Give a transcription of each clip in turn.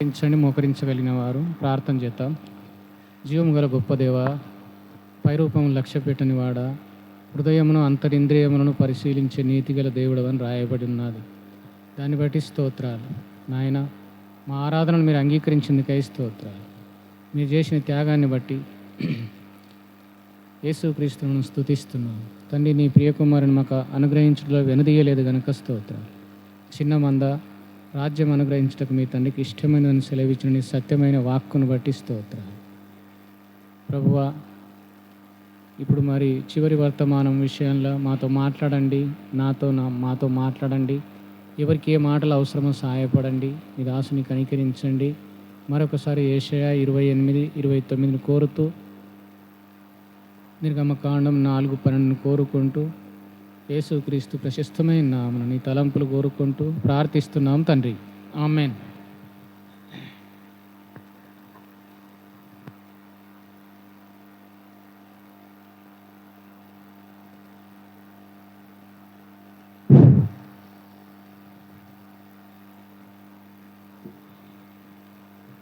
మోకరించగలిగిన వారు ప్రార్థన చేద్దాం. జీవము గల గొప్ప దేవ, పైరూపము లక్ష్య పెట్టని వాడ, హృదయమును అంతరింద్రియములను పరిశీలించే నీతిగల దేవుడవని రాయబడి ఉన్నది. దాన్ని బట్టి స్తోత్రాలు నాయన. మా ఆరాధనను మీరు అంగీకరించిందికై స్తోత్రాలు. మీరు చేసిన త్యాగాన్ని బట్టి యేసుక్రీస్తును స్తుతిస్తున్నాను తండ్రి. నీ ప్రియకుమారుని మాకు అనుగ్రహించడంలో వెనుదీయలేదు గనుక స్తోత్రాలు. చిన్న మంద రాజ్యం అనుగ్రహించటకు మీ తండ్రికి ఇష్టమైనదని సెలవిచ్చిన నీ సత్యమైన వాక్కును బట్టి స్తోత్రాలు ప్రభువా. ఇప్పుడు మరి చివరి వర్తమానం విషయంలో మాతో మాట్లాడండి, మాతో మాట్లాడండి. ఎవరికి ఏ మాటలు అవసరమో సహాయపడండి. మీ దాసుని కనికరించండి. మరొకసారి యెషయా 28:29 కోరుతూ, నిర్గమకాండం 4:12 కోరుకుంటూ, యేసుక్రీస్తు ప్రశస్తమైన నామమున నీ తలంపులు కోరుకుంటూ ప్రార్థిస్తున్నాం తండ్రి, ఆమేన్.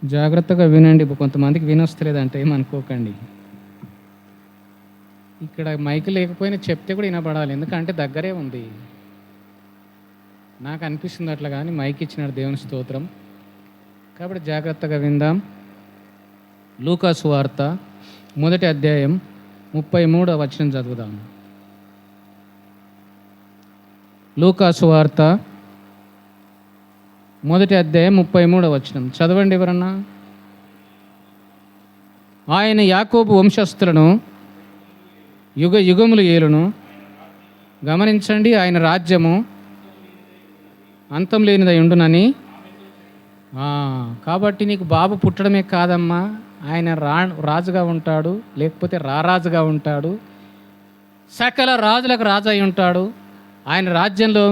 జాగ్రత్తగా వినండి. కొంతమందికి వినొస్తలేదంటే ఏమనుకోకండి. ఇక్కడ మైక్ లేకపోయినా చెప్తే కూడా వినపడాలి, ఎందుకంటే దగ్గరే ఉంది. నాకు అనిపిస్తుంది అట్లా, కానీ మైక్ ఇచ్చినాడు దేవుని స్తోత్రం. కాబట్టి జాగ్రత్తగా విందాం. లూకా సువార్త 1వ అధ్యాయం 33వ వచనం చదువుదాం. లూకా సువార్త 1వ అధ్యాయం 33వ వచనం చదవండి ఎవరన్నా. ఆయన యాకోబు వంశస్థులను యుగ యుగములు ఏలును. గమనించండి, ఆయన రాజ్యము అంతం లేనిదై ఉండునని. కాబట్టి నీకు బాబు పుట్టడమే కాదమ్మా, ఆయన రాజుగా ఉంటాడు, లేకపోతే రారాజుగా ఉంటాడు, సకల రాజులకు రాజు అయి ఉంటాడు. ఆయన రాజ్యంలో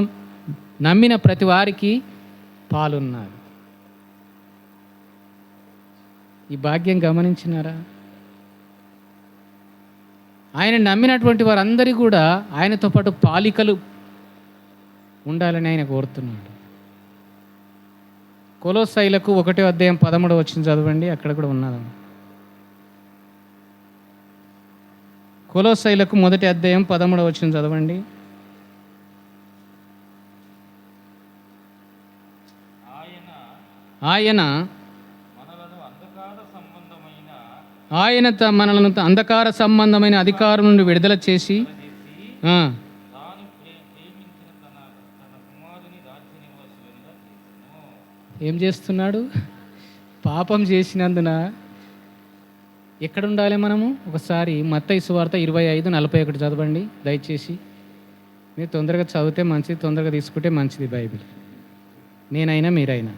నమ్మిన ప్రతి వారికి పాలున్నారు. ఈ భాగ్యం గమనించినారా? ఆయన నమ్మినటువంటి వారందరి కూడా ఆయనతో పాటు పాలికలు ఉండాలని ఆయన కోరుతున్నాడు. కొలొస్సీలకు 1వ అధ్యాయం 13వ వచనం చదవండి, అక్కడ కూడా ఉన్నది. కొలొస్సీలకు 1వ అధ్యాయం 13వ వచనం చదవండి. ఆయన మనలను అంధకార సంబంధమైన అధికారం నుండి విడుదల చేసి ఏం చేస్తున్నాడు? పాపం చేసినందున ఎక్కడ ఉండాలి మనము? ఒకసారి మత్తయి సువార్త 25:41 చదవండి దయచేసి. మీరు తొందరగా చదివితే మంచిది, తొందరగా తీసుకుంటే మంచిది బైబిల్. నేనైనా మీరైనా.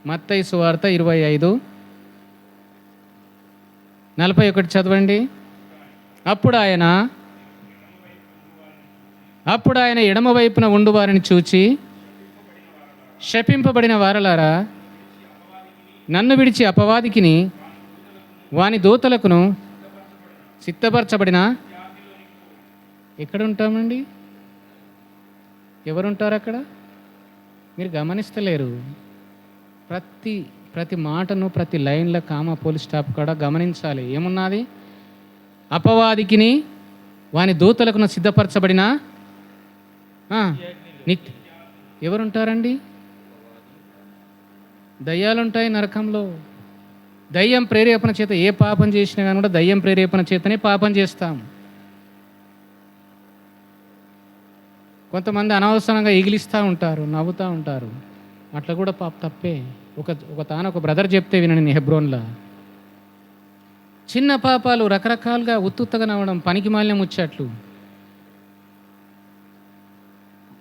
మత్తయి సువార్త 25:41 చదవండి. అప్పుడు ఆయన ఎడమ వైపున ఉండు వారిని చూచి, శపింపబడిన వారలారా, నన్ను విడిచి అపవాదికిని వాని దూతలకును సిద్ధపరచబడిన. ఎక్కడ ఉంటామండి? ఎవరుంటారు అక్కడ? మీరు గమనిస్తలేరు. ప్రతి మాటను, ప్రతి లైన్ల కామా పోలీస్ స్టాప్ కూడా గమనించాలి. ఏమున్నది? అపవాదికిని వాని దూతలకును సిద్ధపరచబడిన. ఎవరుంటారండి? దయ్యాలుంటాయి నరకంలో. దయ్యం ప్రేరేపణ చేత ఏ పాపం చేసినా కానీ కూడా దయ్యం ప్రేరేపణ చేతనే పాపం చేస్తాం. కొంతమంది అనవసరంగా ఎగిలిస్తూ ఉంటారు, నవ్వుతూ ఉంటారు. అట్లా కూడా తప్పే. ఒక బ్రదర్ చెప్తే వినండి, హెబ్రోన్లో చిన్న పాపాలు రకరకాలుగా ఉత్తుత్తగా నవ్వడం, పనికి మాలిన ముచ్చట్లు.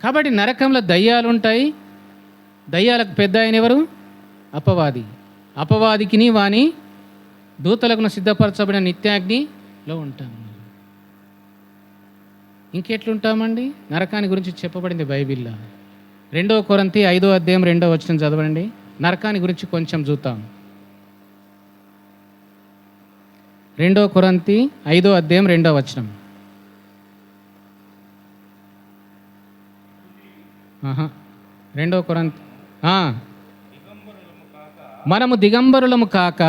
కాబట్టి నరకంలో దయ్యాలు ఉంటాయి. దయ్యాలకు పెద్ద ఆయన ఎవరు? అపవాది. అపవాదికిని వాని దూతలకు సిద్ధపరచబడిన నిత్యాగ్నిలో ఉంటాము. ఇంకెట్లుంటామండి? నరకాన్ని గురించి చెప్పబడింది బైబిల్లో. 2 కొరింథీ 5వ అధ్యాయం 2వ వచనం చదవండి. నరకాన్ని గురించి కొంచెం చూద్దాం. 2 కొరింథీ 5వ అధ్యాయం 2వ వచనం. 2 కొరింథీ మనము దిగంబరులము కాక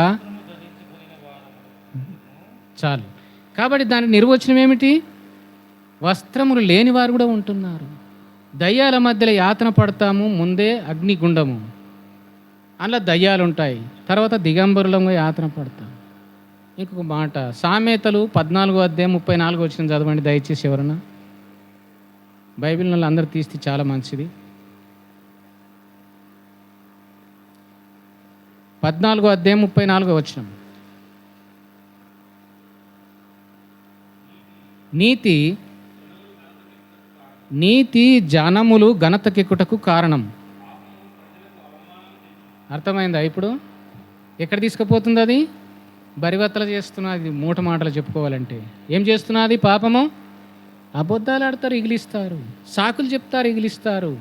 చాలు. కాబట్టి దాని నిర్వచనం ఏమిటి? వస్త్రములు లేని వారు కూడా ఉంటున్నారు. దయ్యాల మధ్యలో యాతన పడతాము. ముందే అగ్నిగుండము, అందులో దయ్యాలు ఉంటాయి. తర్వాత దిగంబరులంగా యాతన పడతాం. ఇంకొక మాట, సామెతలు 14:34 చదవండి దయచేసి. ఎవరన్నా బైబిల్ వాళ్ళు అందరూ తీస్తే చాలా మంచిది. 14:34 నీతి జనములు ఘనతకెక్కుటకు కారణం. అర్థమైందా ఇప్పుడు? ఎక్కడ తీసుకుపోతుంది అది? బరివత్తలు చేస్తున్నది. మూట మాటలు చెప్పుకోవాలంటే ఏం చేస్తున్నది? పాపము. అబద్ధాలు ఆడతారు, ఇగిలిస్తారు. సాకులు చెప్తారు, ఇగిలిస్తారు.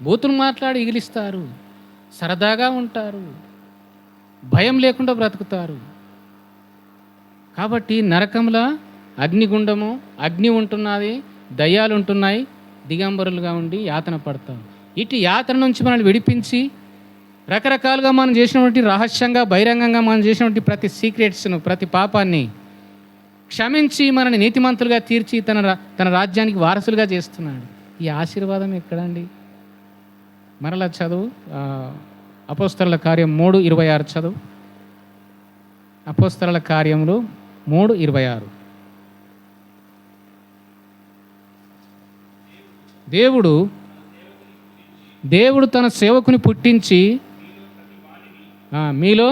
బూతులు మాట్లాడి ఇగిలిస్తారు. సరదాగా ఉంటారు, భయం లేకుండా బ్రతుకుతారు. కాబట్టి నరకంలో అగ్నిగుండము, అగ్ని ఉంటున్నది, దయ్యాలు ఉంటున్నాయి. దిగంబరులుగా ఉండి యాతన పడతాం. ఇటు యాతన నుంచి మనల్ని విడిపించి రకరకాలుగా మనం చేసినటువంటి రహస్యంగా బహిరంగంగా మనం చేసినటువంటి ప్రతి సీక్రెట్స్ను, ప్రతి పాపాన్ని క్షమించి మనల్ని నీతిమంతులుగా తీర్చి తన రాజ్యానికి వారసులుగా చేస్తున్నాడు. ఈ ఆశీర్వాదం ఎక్కడండి? మరలా చదువు, అపోస్తలుల కార్యం 3:26 చదువు. అపోస్తలుల కార్యములు 3:26. దేవుడు తన సేవకుని పుట్టించి మీలో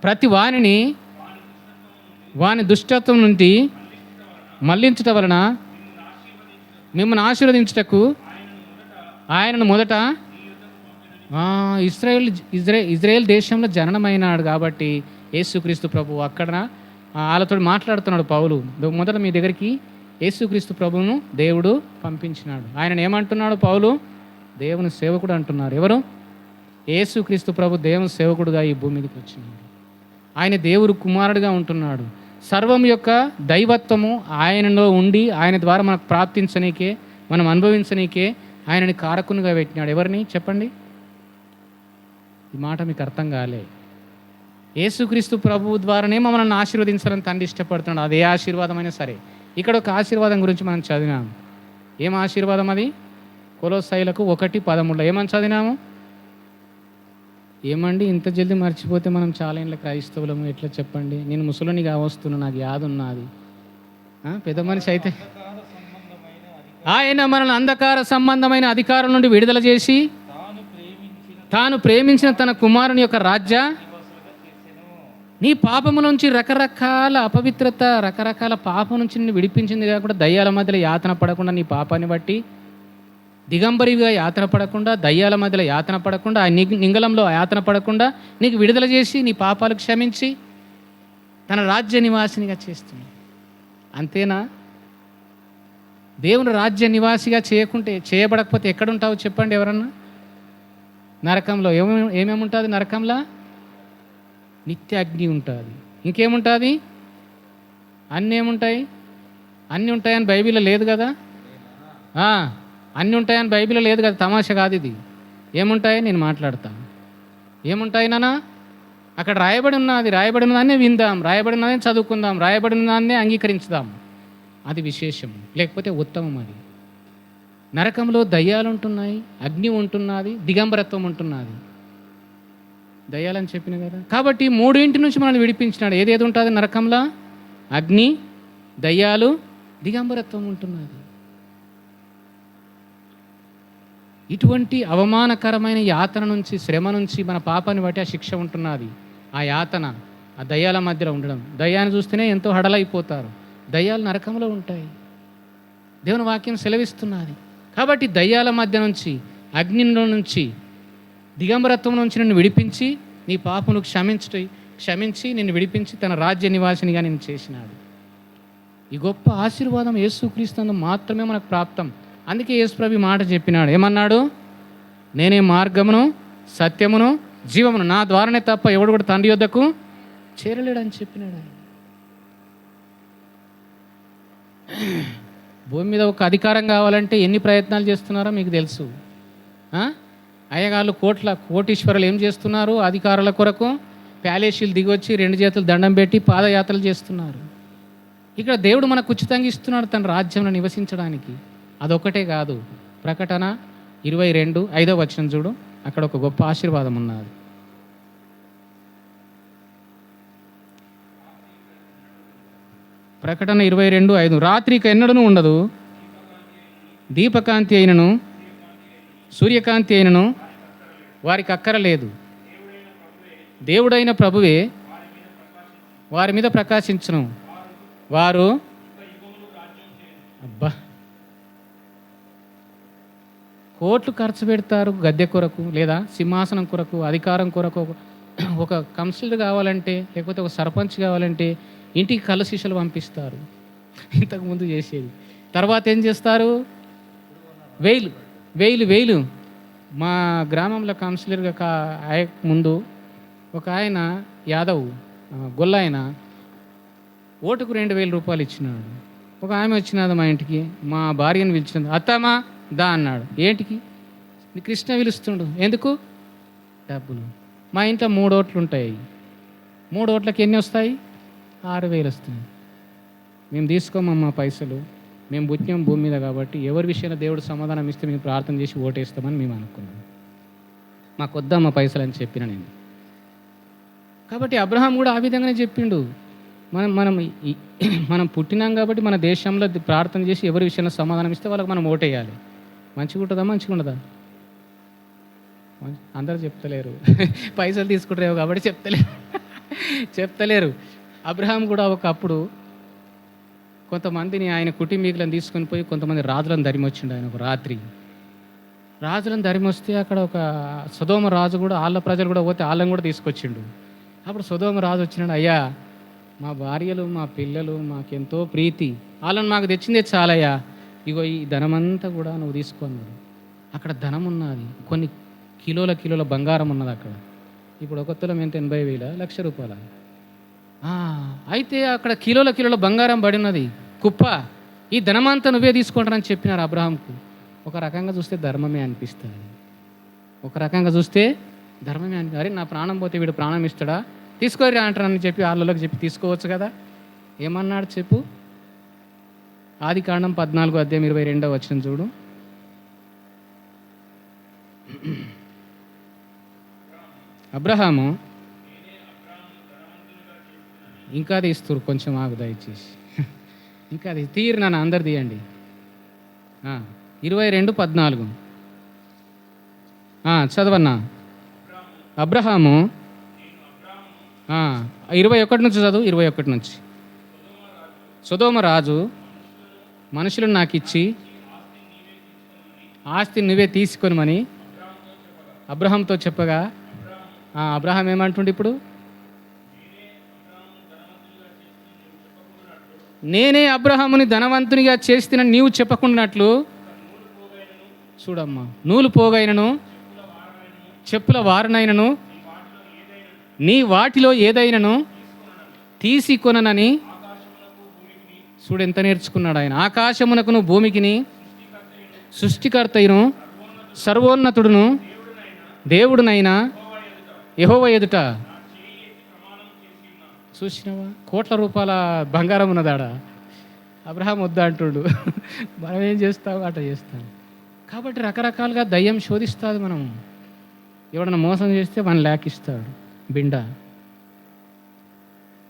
ప్రతి వానిని వాని దుష్టత్వం నుండి మళ్లించటం వలన మిమ్మల్ని ఆశీర్వదించుటకు ఆయనను మొదట ఇజ్రాయేల్ దేశంలో జననమైనాడు. కాబట్టి యేసుక్రీస్తు ప్రభు అక్కడ వాళ్ళతో మాట్లాడుతున్నాడు పౌలు. మొదట మీ దగ్గరికి యేసుక్రీస్తు ప్రభువును దేవుడు పంపించినాడు. ఆయనను ఏమంటున్నాడు పౌలు? దేవుని సేవకుడు అంటున్నారు. ఎవరు? యేసుక్రీస్తు ప్రభు దేవుని సేవకుడుగా ఈ భూమి మీదకి వచ్చినాడు. ఆయన దేవుడు కుమారుడిగా ఉంటున్నాడు. సర్వం యొక్క దైవత్వము ఆయనలో ఉండి ఆయన ద్వారా మనకు ప్రాప్తించనీకే, మనం అనుభవించనీకే ఆయనని కారకునిగా పెట్టినాడు. ఎవరిని చెప్పండి? ఈ మాట మీకు అర్థం కాలే. యేసుక్రీస్తు ప్రభువు ద్వారానే మనల్ని ఆశీర్వదించాలని తండ్రి ఇష్టపడుతున్నాడు. అదే ఆశీర్వాదమైనా సరే. ఇక్కడ ఒక ఆశీర్వాదం గురించి మనం చదివినాము. ఏం ఆశీర్వాదం అది? కొలొస్సీయులకు 1:13 ఏమని చదివినాము? ఏమండి ఇంత జల్దీ మర్చిపోతే మనం చాలా ఇంట్లో క్రైస్తవులము ఎట్లా చెప్పండి? నేను ముసలినిగా వస్తున్నా, నాకు యాద ఉన్నది. పెద్ద మనిషి అయితే ఆయన మనల్ని అంధకార సంబంధమైన అధికారం నుండి విడుదల చేసి తాను ప్రేమించిన తన కుమారుని యొక్క రాజ్య నీ పాపము నుంచి రకరకాల అపవిత్రత, రకరకాల పాపం నుంచి నిన్ను విడిపించింది కాకుండా దయ్యాల మధ్యలో యాతన పడకుండా, నీ పాపాన్ని బట్టి దిగంబరిగా యాతన పడకుండా, దయ్యాల మధ్యలో యాతన పడకుండా, ఆ నింగళంలో యాతన పడకుండా నీకు విడుదల చేసి నీ పాపాలు క్షమించి తన రాజ్య నివాసినిగా చేస్తుంది. అంతేనా? దేవుని రాజ్య నివాసిగా చేయబడకపోతే ఎక్కడుంటావు చెప్పండి ఎవరన్నా? నరకంలో. ఏమేమి ఉంటుంది నరకంలో? నిత్య అగ్ని ఉంటుంది. ఇంకేముంటుంది? అన్నీ ఏముంటాయి? అన్నీ ఉంటాయని బైబిల్లో లేదు కదా. అన్నీ ఉంటాయని బైబిల్లో లేదు కదా. తమాషా కాదు ఇది. ఏముంటాయి నేను మాట్లాడతాను. ఏముంటాయి నాన్న? అక్కడ రాయబడి ఉన్నదాన్ని విందాం, రాయబడి ఉన్నదాన్ని చదువుకుందాం, రాయబడిన దాన్ని అంగీకరించుదాం. అది విశేషం, లేకపోతే ఉత్తమం. అది నరకంలో దయ్యాలు ఉంటున్నాయి, అగ్ని ఉంటున్నది, దిగంబరత్వం ఉంటున్నది. దయ్యాలని చెప్పిన కదా. కాబట్టి మూడింటి నుంచి మనల్ని విడిపించినాడు. ఏదేది ఉంటుంది నరకంలో? అగ్ని, దయ్యాలు, దిగంబరత్వం ఉంటున్నది. ఇటువంటి అవమానకరమైన యాతన నుంచి, శ్రమ నుంచి, మన పాపాన్ని బట్టి ఆ శిక్ష ఉంటున్నది. ఆ యాతన, ఆ దయ్యాల మధ్యలో ఉండడం. దయ్యాన్ని చూస్తేనే ఎంతో హడలైపోతారు. దయ్యాలు నరకంలో ఉంటాయి. దేవుని వాక్యం సెలవిస్తున్నది. కాబట్టి దయ్యాల మధ్య నుంచి, అగ్నిలో నుంచి, దిగంబరత్వం నుంచి నిన్ను విడిపించి నీ పాపను క్షమించి నిన్ను విడిపించి తన రాజ్య నివాసినిగా నిన్ను చేసినాడు. ఈ గొప్ప ఆశీర్వాదం యేసుక్రీస్తు మాత్రమే మనకు ప్రాప్తం. అందుకే యేసుప్రభు మాట చెప్పినాడు. ఏమన్నాడు? నేనే మార్గమును, సత్యమును, జీవమును, నా ద్వారానే తప్ప ఎవడు కూడా తండ్రి యొద్దకు చేరలేడని చెప్పినాడు ఆయన. భూమి మీద ఒక అధికారం కావాలంటే ఎన్ని ప్రయత్నాలు చేస్తున్నారో మీకు తెలుసు. అయ్యగాళ్ళు కోటీశ్వరులు ఏం చేస్తున్నారు? అధికారుల కొరకు ప్యాలెస్లు దిగొచ్చి 2 చేతులు దండం పెట్టి పాదయాత్రలు చేస్తున్నారు. ఇక్కడ దేవుడు మనకు ఉచితంగా ఇస్తున్నాడు తన రాజ్యంలో నివసించడానికి. అదొక్కటే కాదు, ప్రకటన 22 5వ వచనం చూడు, అక్కడ ఒక గొప్ప ఆశీర్వాదం ఉన్నది. ప్రకటన 22:5, రాత్రికి ఎన్నడూ ఉండదు, దీపకాంతి అయినను సూర్యకాంతి అయినను వారికి అక్కరలేదు, దేవుడైన ప్రభువే వారి మీద ప్రకాశించును, వారు అబ్బా కోట్లు ఖర్చు పెడతారు గద్దె కొరకు, లేదా సింహాసనం కొరకు, అధికారం కొరకు. ఒక కౌన్సిలర్ కావాలంటే, లేకపోతే ఒక సర్పంచ్ కావాలంటే ఇంటికి కళ్ళ శిష్యులు పంపిస్తారు, ఇంతకుముందు చేసేది. తర్వాత ఏం చేస్తారు? వేలు. మా గ్రామంలో కౌన్సిలర్గా ముందు ఒక ఆయన యాదవ్ గొల్ల ఆయన ఓటుకు 2,000 రూపాయలు ఇచ్చినాడు. ఒక ఆమె వచ్చినది మా ఇంటికి, మా భార్యను పిలిచినది, అత్తమ్మా దా అన్నాడు. ఏంటికి? కృష్ణ పిలుస్తుండు. ఎందుకు? డబ్బులు. మా ఇంట్లో 3 ఓట్లు ఉంటాయి, 3 ఓట్లకి ఎన్ని వస్తాయి? 6,000 వస్తాయి. మేము తీసుకోమమ్మా పైసలు, మేము పుట్టినాం భూమి మీద కాబట్టి ఎవరి విషయంలో దేవుడు సమాధానం ఇస్తే మేము ప్రార్థన చేసి ఓటేస్తామని మేము అనుకున్నాం. మాకు వద్దమ్మా పైసలు అని చెప్పిన నేను. కాబట్టి అబ్రహాం కూడా ఆ విధంగానే చెప్పిండు. మనం పుట్టినాం కాబట్టి మన దేశంలో ప్రార్థన చేసి ఎవరి విషయంలో సమాధానం ఇస్తే వాళ్ళకి మనం ఓటేయాలి. మంచిగా ఉంటుందా? మంచిగా ఉండదా? అందరూ చెప్తలేరు, పైసలు తీసుకుంటారేమో కాబట్టి చెప్తలేరు. అబ్రహాం కూడా ఒకప్పుడు కొంతమందిని ఆయన కుటుంబీకులను తీసుకొని పోయి కొంతమంది రాజులను ధరిమొచ్చిండు. ఆయన ఒక రాత్రి రాజులను ధరిమొస్తే అక్కడ ఒక సొదొమ రాజు కూడా, వాళ్ళ ప్రజలు కూడా పోతే వాళ్ళని కూడా తీసుకొచ్చిండు. అప్పుడు సొదొమ రాజు వచ్చినాడు, అయ్యా మా భార్యలు మా పిల్లలు మాకెంతో ప్రీతి, వాళ్ళని మాకు తెచ్చిందే చాలయ్యా, ఇగో ఈ ధనమంతా కూడా నువ్వు తీసుకున్నాడు. అక్కడ ధనం ఉన్నది, కొన్ని కిలోల బంగారం ఉన్నది అక్కడ. ఇప్పుడు ఒక తులం ఎంత? 80,000, ₹1,00,000. అయితే అక్కడ కిలోల బంగారం పడినది కుప్ప. ఈ ధనమంతా నువ్వే తీసుకుంటానని చెప్పినారు అబ్రహాంకు. ఒక రకంగా చూస్తే ధర్మమే అనిపిస్తుంది, ఒక రకంగా చూస్తే ధర్మమే అరే నా ప్రాణం పోతే వీడు ప్రాణం ఇస్తాడా, తీసుకోరా అంటారని చెప్పి వాళ్ళకి చెప్పి తీసుకోవచ్చు కదా. ఏమన్నాడు చెప్పు? ఆదికాండం 14:22 వచనం చూడు. అబ్రహాము ఇంకా తీస్తురు, కొంచెం ఆగు దయచేసి, ఇంకా అది తీరు నన్ను అందరు తీయండి. 22:14 చదవన్నా. అబ్రహాము 21 నుంచి చదువు, 21 నుంచి. సొదొమ రాజు మనుషులను నాకు ఇచ్చి ఆస్తిని నువ్వే తీసుకొనిమని అబ్రహాంతో చెప్పగా, అబ్రహాం ఏమంటుండే ఇప్పుడు? నేనే అబ్రహాముని ధనవంతునిగా చేస్తున్నని నీవు చెప్పకుండానట్లు, చూడమ్మా, నూలు పోగైనను చెప్పుల వారనైనను నీ వాటిలో ఏదైనను తీసుకొననని. చూడు ఎంత నేర్చుకున్నాడు ఆయన. ఆకాశమునకును భూమికిని సృష్టికర్తయును సర్వోన్నతుడును దేవుడునైనా యెహోవా ఎదుట. చూసినావా? కోట్ల రూపాయల బంగారం ఉన్నదాడ. అబ్రహాం వద్దా అంటుడు, మనం ఏం చేస్తావు? అట్లా చేస్తాం. కాబట్టి రకరకాలుగా దయ్యం శోధిస్తుంది. మనం ఎవడన్నా మోసం చేస్తే 1 lakh ఇస్తాడు బిండ.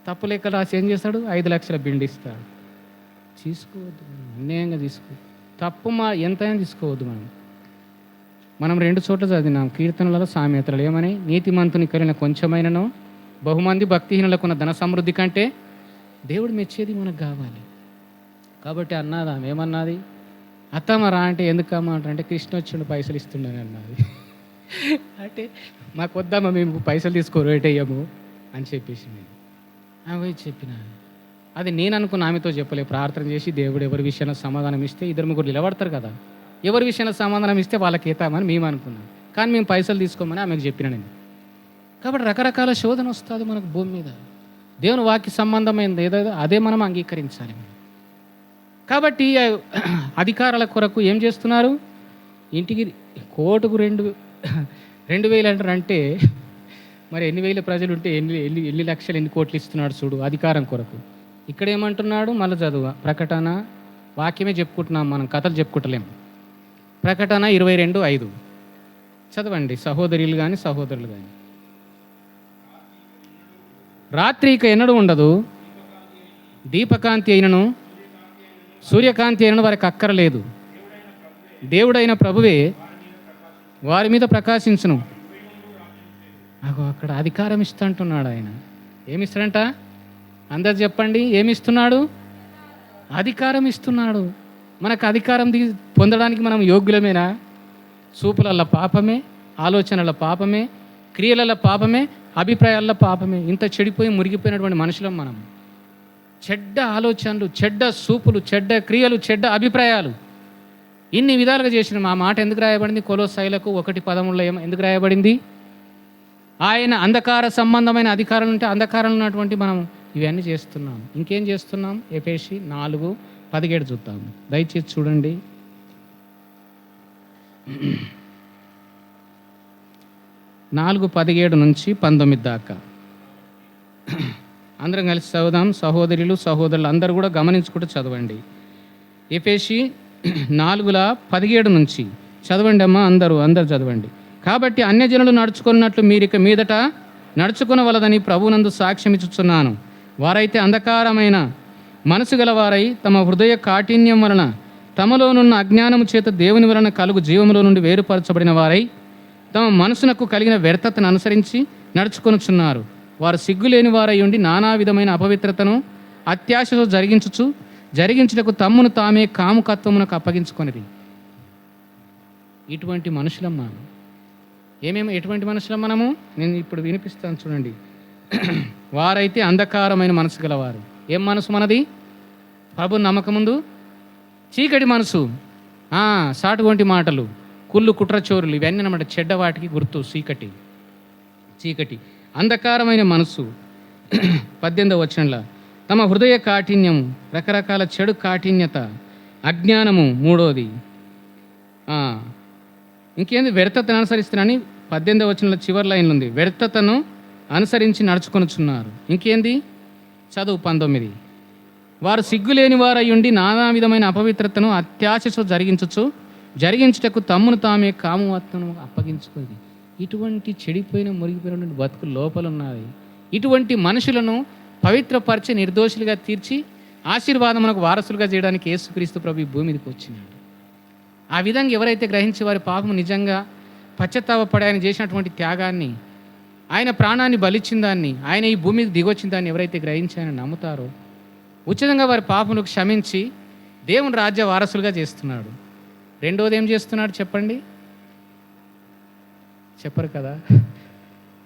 తప్పు లెక్క రాసి ఏం చేస్తాడు? 5 లక్షల బిండ ఇస్తాడు. తీసుకోవద్దు, అన్యాయంగా తీసుకోవద్దు. తప్పు ఎంతైనా తీసుకోవద్దు. మనం 2 చోట్ల చదివినాం కీర్తనలలో, సామెతలు ఏమని? నీతిమంతుని కలిగిన కొంచెమైనను బహుమంది భక్తిహీనులకున్న ధన సమృద్ధి కంటే దేవుడు మెచ్చేది మనకు కావాలి. కాబట్టి అన్నది ఆమె ఏమన్నది? అత్తమ్మ రా అంటే ఎందుకమ్మా అంటే కృష్ణ వచ్చిండు పైసలు ఇస్తుండని అన్నది. అంటే మాకు వద్దమ్మా, మేము పైసలు తీసుకోరు రేటయ్యము అని చెప్పేసి నేను ఆమె చెప్పిన. అది నేను అనుకున్న, ఆమెతో చెప్పలే. ప్రార్థన చేసి దేవుడు ఎవరి విషయంలో సమాధానం ఇస్తే 2-3 నిలబడతారు కదా, ఎవరి విషయంలో సమాధానం ఇస్తే వాళ్ళకి ఇస్తామని మేము అనుకున్నాం. కానీ మేము పైసలు తీసుకోమని ఆమెకు చెప్పిన నేను. కాబట్టి రకరకాల శోధన వస్తుంది మనకు భూమి మీద. దేవుని వాక్య సంబంధమైనది ఏదో అదే మనం అంగీకరించాలి. కాబట్టి అధికారాల కొరకు ఏం చేస్తున్నారు? ఇంటికి కోటుకు 2000 అంటారంటే మరి ఎన్ని వేల ప్రజలు ఉంటే ఎన్ని ఎన్ని ఎన్ని లక్షలు ఎన్ని కోట్లు ఇస్తున్నాడు చూడు అధికారం కొరకు. ఇక్కడ ఏమంటున్నాడు మళ్ళీ చదువు ప్రకటన వాక్యమే చెప్పుకుంటున్నాం, మనం కథలు చెప్పుకుంటలేం. ప్రకటన 22:5 చదవండి సహోదరులు కానీ సహోదరులు కానీ. రాత్రి ఇక ఎన్నడూ ఉండదు, దీపకాంతి అయినను సూర్యకాంతి అయినను వారికి అక్కరలేదు, దేవుడైన ప్రభువే వారి మీద ప్రకాశించును. అక్కడ అధికారం ఇస్తా అంటున్నాడు ఆయన. ఏమిస్తాడంట? అందరు చెప్పండి, ఏమిస్తున్నాడు? అధికారం ఇస్తున్నాడు. మనకు అధికారం పొందడానికి మనం యోగ్యులమేనా? చూపులల్ల పాపమే, ఆలోచనల పాపమే, క్రియల పాపమే, అభిప్రాయాల పాపమే. ఇంత చెడిపోయి మురిగిపోయినటువంటి మనుషులం మనం. చెడ్డ ఆలోచనలు, చెడ్డ చూపులు, చెడ్డ క్రియలు, చెడ్డ అభిప్రాయాలు, ఇన్ని విధాలుగా చేసిన మా మాట ఎందుకు రాయబడింది? కొలొస్సీయులకు 1:13 ఎందుకు రాయబడింది? ఆయన అంధకార సంబంధమైన అధికారాలు ఉంటే అంధకారంలో ఉన్నటువంటి మనం ఇవన్నీ చేస్తున్నాం. ఇంకేం చేస్తున్నాం? ఎఫెసీ 4:17 చూద్దాం, దయచేసి చూడండి. 4:17 నుంచి 19 దాకా అందరం కలిసి చదువుదాం. సహోదరులు సహోదరులు అందరూ కూడా గమనించుకుంటూ చదవండి. ఎఫెసీ 4:17 నుంచి చదవండి అమ్మా, అందరూ చదవండి. కాబట్టి అన్యజనులు నడుచుకున్నట్లు మీరిక మీదట నడుచుకునవలదని ప్రభువునందు సాక్ష్యం ఇచ్చుచున్నాను. వారైతే అంధకారమైన మనసు గలవారై తమ హృదయ కాఠిన్యం వలన తమలోనున్న అజ్ఞానము చేత దేవుని వలన కలుగు జీవములో నుండి వేరుపరచబడిన వారై తమ మనసునకు కలిగిన వ్యర్థతను అనుసరించి నడుచుకొనుచున్నారు. వారు సిగ్గులేని వారై ఉండి నానా విధమైన అపవిత్రతను అత్యాశతో జరిగించుటకు తమ్మును తామే కాముకత్వమునకు అప్పగించుకొనిది. ఇటువంటి మనుషులం మనం. ఎటువంటి మనుషులం మనము? నేను ఇప్పుడు వినిపిస్తాను చూడండి. వారైతే అంధకారమైన మనసు గలవారు. ఏం మనసు మనది? ప్రభు నమ్మకముందు చీకటి మనసు, సాటుగొంటి మాటలు, కుళ్ళు కుట్రచోరులు, ఇవన్నీ అన్నమాట చెడ్డ వాటికి గుర్తు. చీకటి అంధకారమైన మనసు. 18వ వచనంలో తమ హృదయ కాఠిన్యము, రకరకాల చెడు కాఠిన్యత, అజ్ఞానము. 3వది ఇంకేంది? వ్యర్థతను అనుసరిస్తున్నానని 18వ వచనంలో చివరి లైన్లో ఉంది. వ్యర్థతను అనుసరించి నడుచుకొనుచున్నారు. ఇంకేంది? చదువు 19. వారు సిగ్గులేని వారై ఉండి నానా విధమైన అపవిత్రతను అత్యాశతో జరిగించుటకు తమ్మును తామే కాముకత్వము అప్పగించుకుంది. ఇటువంటి చెడిపోయిన మురిగిపోయిన బతుకు లోపల ఉన్నది. ఇటువంటి మనుషులను పవిత్రపరిచి నిర్దోషులుగా తీర్చి ఆశీర్వాదమునకు వారసులుగా చేయడానికి యేసుక్రీస్తు ప్రభు ఈ భూమి మీదకి వచ్చినాడు. ఆ విధంగా ఎవరైతే గ్రహించి వారి పాపము నిజంగా పశ్చాత్తాపపడి ఆయన చేసినటువంటి త్యాగాన్ని, ఆయన ప్రాణాన్ని బలిచ్చిన దాన్ని, ఆయన ఈ భూమి మీద దిగొచ్చిన దాన్ని ఎవరైతే గ్రహించి ఆయన నమ్ముతారో ఉచితంగా వారి పాపమును క్షమించి దేవుని రాజ్య వారసులుగా చేస్తున్నాడు. రెండోది ఏం చేస్తున్నాడు చెప్పండి? చెప్పరు కదా.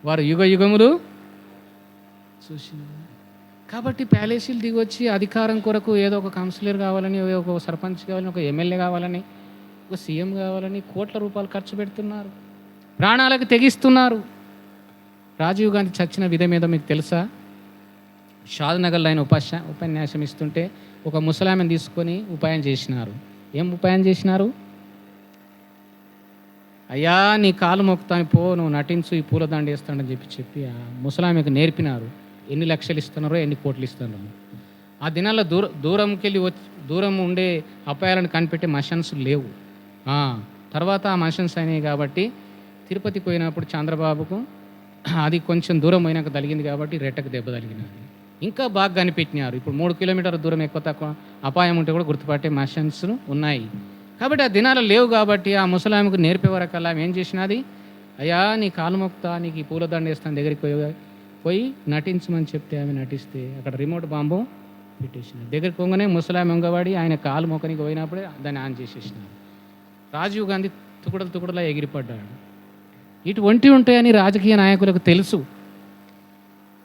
వారు యుగ యుగములు చూసిన. కాబట్టి ప్యాలెసీలు దిగొచ్చి అధికారం కొరకు ఏదో ఒక కౌన్సిలర్ కావాలని, ఒక సర్పంచ్ కావాలని, ఒక ఎమ్మెల్యే కావాలని, ఒక సీఎం కావాలని కోట్ల రూపాయలు ఖర్చు పెడుతున్నారు, ప్రాణాలకు తెగిస్తున్నారు. రాజీవ్ గాంధీ చచ్చిన విధం ఏదో మీకు తెలుసా? షాద్నగర్లో ఆయన ఉపన్యాసం ఇస్తుంటే ఒక ముసలామెను తీసుకొని ఉపాయం చేసినారు. ఏం ఉపాయం చేసినారు? అయ్యా నీ కాలు మొక్కుతాను పో, నువ్వు నటించు, ఈ పూలదండ వేస్తాడని చెప్పి ఆ ముసలామెకు నేర్పినారు. ఎన్ని లక్షలు ఇస్తున్నారో, ఎన్ని కోట్లు ఇస్తున్నారో. ఆ దినాల్లో దూరంకి వెళ్ళి దూరం ఉండే అపాయాలను కనిపెట్టే మషన్స్ లేవు. తర్వాత ఆ మషన్స్ అయినాయి కాబట్టి తిరుపతికి పోయినప్పుడు చంద్రబాబుకు అది కొంచెం దూరం పోయినాక తగిలింది కాబట్టి రెట్టకు దెబ్బ తగిలినది. ఇంకా బాగా కనిపెట్టినారు. ఇప్పుడు 3 కిలోమీటర్ల దూరం ఎక్కువ తక్కువ అపాయం ఉంటే కూడా గుర్తుపట్టే మషన్స్ ఉన్నాయి. కాబట్టి ఆ దినాలు లేవు కాబట్టి ఆ ముసలామెకు నేర్పే వరకల్లా ఆమె ఏం చేసినది? అయ్యా నీ కాలు మొక్తా, నీకు ఈ పూలదండ వేస్తాను దగ్గరికి పోయి నటించమని చెప్తే ఆమె నటిస్తే అక్కడ రిమోట్ బాంబు పెట్టేసినారు. దగ్గరికి పోగానే ముసలామె ఉంగవాడి ఆయన కాలు మొక్కనికి పోయినప్పుడే దాన్ని ఆన్ చేసేసినారు. రాజీవ్ గాంధీ తుకుడలా ఎగిరిపడ్డాడు. ఇటువంటి ఉంటాయని రాజకీయ నాయకులకు తెలుసు.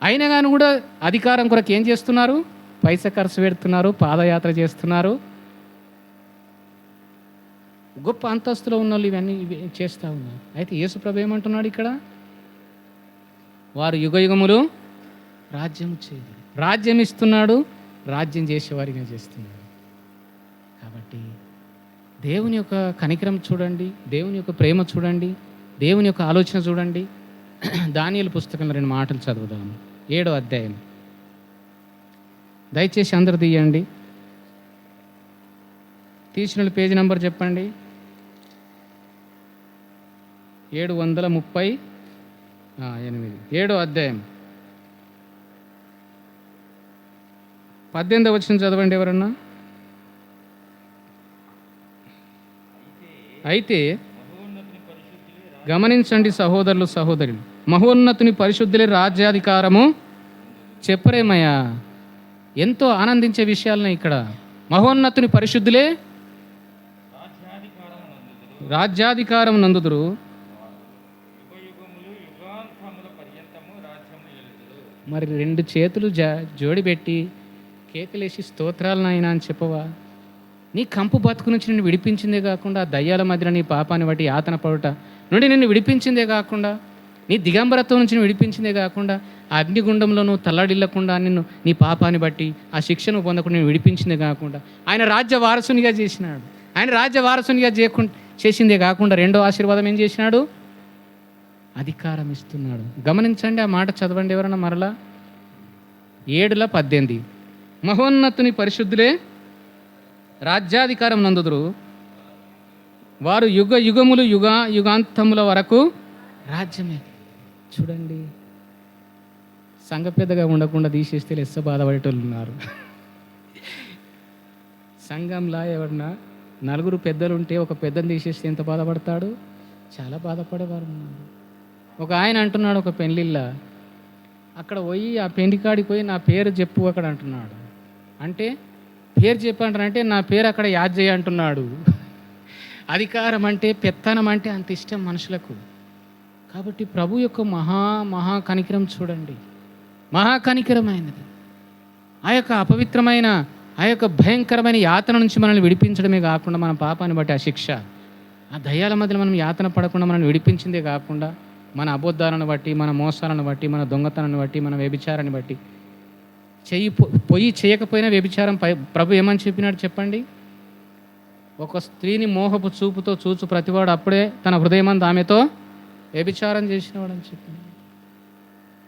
అయినా కానీ కూడా అధికారం కొరకు ఏం చేస్తున్నారు? పైసా ఖర్చు పెడుతున్నారు, పాదయాత్ర చేస్తున్నారు. గొప్ప అంతస్తులో ఉన్న వాళ్ళు ఇవన్నీ చేస్తూ ఉన్నారు. అయితే యేసుప్రభు ఏమంటున్నాడు ఇక్కడ? వారు యుగ యుగములు రాజ్యం చేయదు. రాజ్యం ఇస్తున్నాడు, రాజ్యం చేసేవారిగా చేస్తున్నాడు. కాబట్టి దేవుని యొక్క కనికరం చూడండి, దేవుని యొక్క ప్రేమ చూడండి, దేవుని యొక్క ఆలోచన చూడండి. దానియేలు పుస్తకంలో 2 మాటలు చదువుదాము. 7వ అధ్యాయం. దయచేసి అందరు తీయండి. తీసిన పేజీ నెంబర్ చెప్పండి. 738. 7వ అధ్యాయం 18వ వచనం చదవండి ఎవరన్నా. అయితే గమనించండి సహోదరులు సహోదరులు, మహోన్నతుని పరిశుద్ధులే రాజ్యాధికారము. చెప్పరేమయ్యా, ఎంతో ఆనందించే విషయాలనే ఇక్కడ. మహోన్నతుని పరిశుద్ధులే రాజ్యాధికారం నందుదురు. మరి 2 చేతులు జోడిపెట్టి కేకలేసి స్తోత్రాలు నాయనా అని చెప్పవా? నీ కంపు బతుకు నుంచి నిన్ను విడిపించిందే కాకుండా, దయ్యాల మధ్యలో నీ పాపాన్ని బట్టి యాతన పడుట నుండి నిన్ను విడిపించిందే కాకుండా, నీ దిగంబరత్వం నుంచి విడిపించిందే కాకుండా, ఆ అగ్నిగుండంలో నువ్వు తల్లడిల్లకుండా నిన్ను నీ పాపాన్ని బట్టి ఆ శిక్షను పొందకుండా నేను విడిపించిందే కాకుండా, ఆయన రాజ్య వారసునిగా చేసినాడు. ఆయన రాజ్య వారసునిగా చేసిందే కాకుండా, 2వ ఆశీర్వాదం ఏం చేసినాడు? అధికారం ఇస్తున్నాడు. గమనించండి, ఆ మాట చదవండి ఎవరన్నా మరలా. 7:18. మహోన్నతుని పరిశుద్ధులే రాజ్యాధికారం నందుదురు, వారు యుగ యుగములు యుగాంతముల వరకు రాజ్యమే. చూడండి, సంఘ పెద్దగా ఉండకుండా తీసేస్తే లెస్స బాధపడేటోళ్ళు ఉన్నారు. సంఘంలో ఎవరన్నా 4 పెద్దలు ఉంటే ఒక పెద్దను తీసేస్తే ఎంత బాధపడతాడు? చాలా బాధపడేవారు ఉన్నారు. ఒక ఆయన అంటున్నాడు, ఒక పెళ్ళిళ్ళ అక్కడ పోయి ఆ పెండికాడికి పోయి నా పేరు చెప్పు అక్కడ అంటున్నాడు. అంటే పేరు చెప్పంటారంటే నా పేరు అక్కడ యాద్ చేయ అంటున్నాడు. అధికారం అంటే, పెత్తనం అంటే అంత ఇష్టం మనుషులకు. కాబట్టి ప్రభు యొక్క మహా కనికరం చూడండి, మహా కనికరమైనది. ఆ యొక్క అపవిత్రమైన, ఆ యొక్క భయంకరమైన యాతన నుంచి మనల్ని విడిపించడమే కాకుండా, మన పాపాన్ని బట్టి ఆ శిక్ష, ఆ దయ్యాల మధ్యలో మనం యాతన పడకుండా మనల్ని విడిపించిందే కాకుండా, మన అబద్ధాలను బట్టి, మన మోసాలను బట్టి, మన దొంగతనాన్ని బట్టి, మన వ్యభిచారాన్ని బట్టి, పొయ్యి చేయకపోయినా వ్యభిచారం ప్రభు ఏమని చెప్పినాడు చెప్పండి? ఒక స్త్రీని మోహపు చూపుతో చూచు ప్రతివాడు అప్పుడే తన హృదయమందు ఆమెతో వ్యభిచారం చేసినవాడని చెప్పినాడు.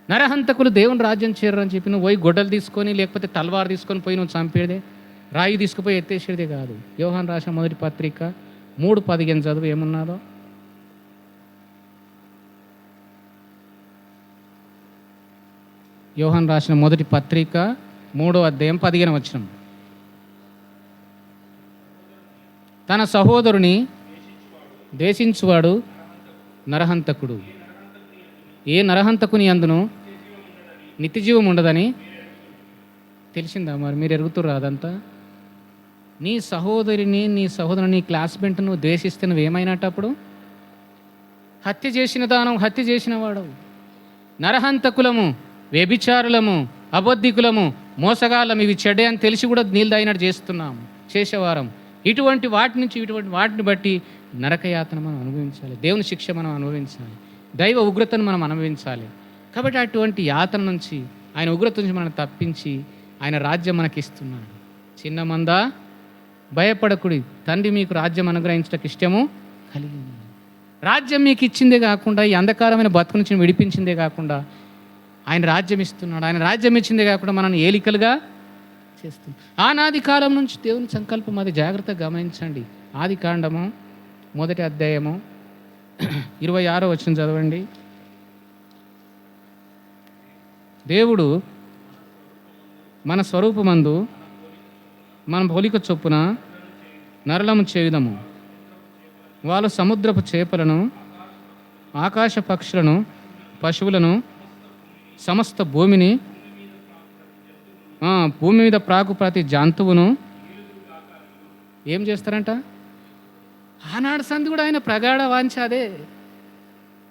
నరహంతకులు దేవుని రాజ్యం చేరని చెప్పి నువ్వు పోయి గొడ్డలు తీసుకొని లేకపోతే తల్వారు తీసుకొని పోయి నువ్వు చంపేదే, రాయి తీసుకుపోయి ఎత్తేసేదే కాదు. యోహాను రాసిన మొదటి పత్రిక 3:15 చదువు ఏమున్నాదో. యోహాను రాసిన మొదటి పత్రిక 3వ అధ్యాయం 15వ వచనం. తన సహోదరుని ద్వేషించువాడు నరహంతకుడు. ఏ నరహంతకుని అందును నిత్యజీవం ఉండదని తెలిసిందా? మరి మీరు ఎరుగుతుర్రా అదంతా? నీ సహోదరిని, నీ సహోదరుని, నీ క్లాస్మేట్ నువ్వు ద్వేషిస్తే నువ్వేమైనట్టప్పుడు? హత్య చేసిన దానం, హత్య చేసిన వాడు. నరహంతకులము, వ్యభిచారులము, అబద్ధికులము, మోసగాళ్ళం, ఇవి చెడ్డే అని తెలిసి కూడా నీళ్ళు తాగినట్టు చేస్తున్నాము, చేసేవారం. ఇటువంటి వాటిని బట్టి నరకయాతన మనం అనుభవించాలి, దేవుని శిక్ష మనం అనుభవించాలి, దైవ ఉగ్రతను మనం అనుభవించాలి. కాబట్టి అటువంటి యాతన నుంచి, ఆయన ఉగ్రత నుంచి మనం తప్పించి ఆయన రాజ్యం మనకి ఇస్తున్నాడు. చిన్న మంద భయపడకుడి, తండ్రి మీకు రాజ్యం అనుగ్రహించడానికి ఇష్టము కలిగి ఉంది. రాజ్యం మీకు ఇచ్చిందే కాకుండా, ఈ అంధకారమైన బతుకు నుంచి విడిపించిందే కాకుండా ఆయన రాజ్యం ఇస్తున్నాడు. ఆయన రాజ్యం ఇచ్చిందే కాకుండా మనల్ని ఏలికలుగా చేస్తుంది. ఆనాది కాలం నుంచి దేవుని సంకల్పం అది. జాగ్రత్తగా గమనించండి. ఆది కాండము 1వ అధ్యాయము 26వ వచనం చదవండి. దేవుడు మన స్వరూపమందు మన పోలిక చొప్పున నరలము చేయుదము, వాళ్ళు సముద్రపు చేపలను, ఆకాశ పక్షులను, పశువులను, సమస్త భూమిని, భూమి మీద ప్రాకు ప్రతి జంతువును ఏం చేస్తారంట? ఆనాడు సంది కూడా ఆయన ప్రగాఢ వాంఛ అదే.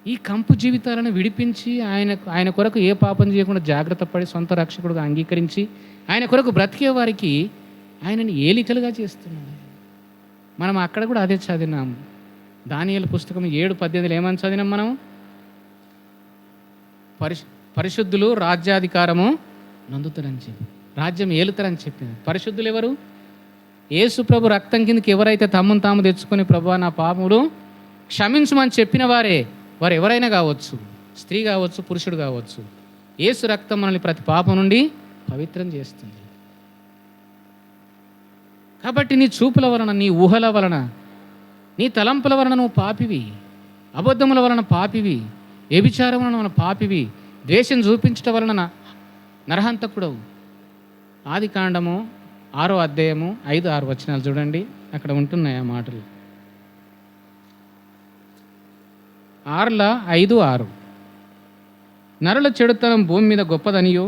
ఈ కంపు జీవితాలను విడిపించి ఆయన కొరకు ఏ పాపం చేయకుండా జాగ్రత్త పడి సొంత రక్షకుడుగా అంగీకరించి ఆయన కొరకు బ్రతికే వారికి ఆయనని ఏలికలుగా చేస్తున్నాడు. మనం అక్కడ కూడా అదే చదివినాము. దానియేలు పుస్తకం 7:18 ఏమని చదివినాం మనం? పరిశుద్ధులు రాజ్యాధికారము నందుతారని చెప్పి, రాజ్యం ఏలుతారని చెప్పింది. పరిశుద్ధులు ఎవరు? యేసు ప్రభు రక్తం కిందకి ఎవరైతే తమను తాము తెచ్చుకొని ప్రభువా నా పాపములు క్షమించమని చెప్పిన వారే వారు ఎవరైనా కావచ్చు, స్త్రీ కావచ్చు, పురుషుడు కావచ్చు. యేసు రక్తం మనల్ని ప్రతి పాపం నుండి పవిత్రం చేస్తుంది. కాబట్టి నీ చూపుల వలన, నీ ఊహల వలన, నీ తలంపుల వలన నువ్వు పాపివి, అబద్ధముల వలన పాపివి, వ్యభిచారం వలన పాపివి, ద్వేషం చూపించటం వలన నరహంతకుడవు. ఆదికాండము 6వ అధ్యాయము 5-6 వచనాలు చూడండి, అక్కడ ఉంటున్నాయి ఆ మాటలు. 6:5-6. నరుల చెడుతనం భూమి మీద గొప్పదనియో,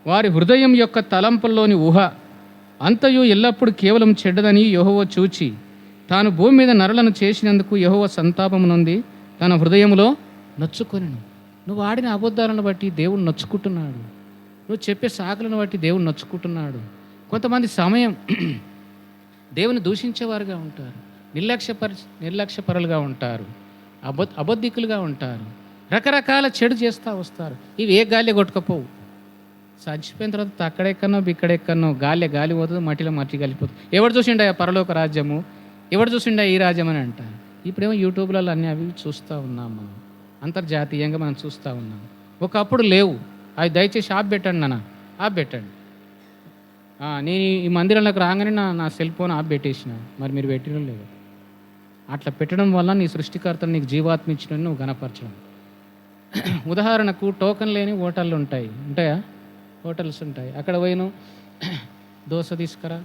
వారి హృదయం యొక్క తలంపుల్లోని ఊహ అంతయు ఎల్లప్పుడూ కేవలం చెడ్డదని యెహోవా చూచి, తాను భూమి మీద నరులను చేసినందుకు యెహోవా సంతాపము నొంది తన హృదయములో నొచ్చుకొనెను. నువ్వు ఆడిన అబద్ధాలను బట్టి దేవుడు నొచ్చుకుంటున్నాడు. నువ్వు చెప్పే సాకులను బట్టి దేవుడు నొచ్చుకుంటున్నాడు. కొంతమంది సమయం దేవుని దూషించేవారుగా ఉంటారు, నిర్లక్ష్యపరులుగా ఉంటారు, అబద్ధికులుగా ఉంటారు, రకరకాల చెడు చేస్తూ వస్తారు. ఇవి ఏ గాలి కొట్టుకపోవు. చచ్చిపోయిన తర్వాత అక్కడెక్కనో ఇక్కడెక్కనో గాలి పోతుంది, మట్టిలో మట్టి కలిపోతుంది. ఎవడు చూసిండా పరలోక రాజ్యము, ఎవడు చూసిండా ఈ రాజ్యం అని అంటారు. ఇప్పుడేమో యూట్యూబ్లలో అన్నీ అవి చూస్తూ ఉన్నాం, మనం అంతర్జాతీయంగా మనం చూస్తూ ఉన్నాం. ఒకప్పుడు లేవు అవి. దయచేసి ఆప్ పెట్టండి నాన్న, ఆప్ పెట్టండి. నేను ఈ మందిరంలోకి రాగానే నా సెల్ ఫోన్ ఆప్ పెట్టేసిన. మరి మీరు పెట్టడం లేదు. అట్లా పెట్టడం వల్ల నీ సృష్టికర్తను నీకు జీవాత్మ ఇచ్చిన నువ్వు గణపరచడం. ఉదాహరణకు టోకన్ లేని హోటళ్ళు ఉంటాయా? హోటల్స్ ఉంటాయి. అక్కడ పోయిను దోశ తీసుకురా,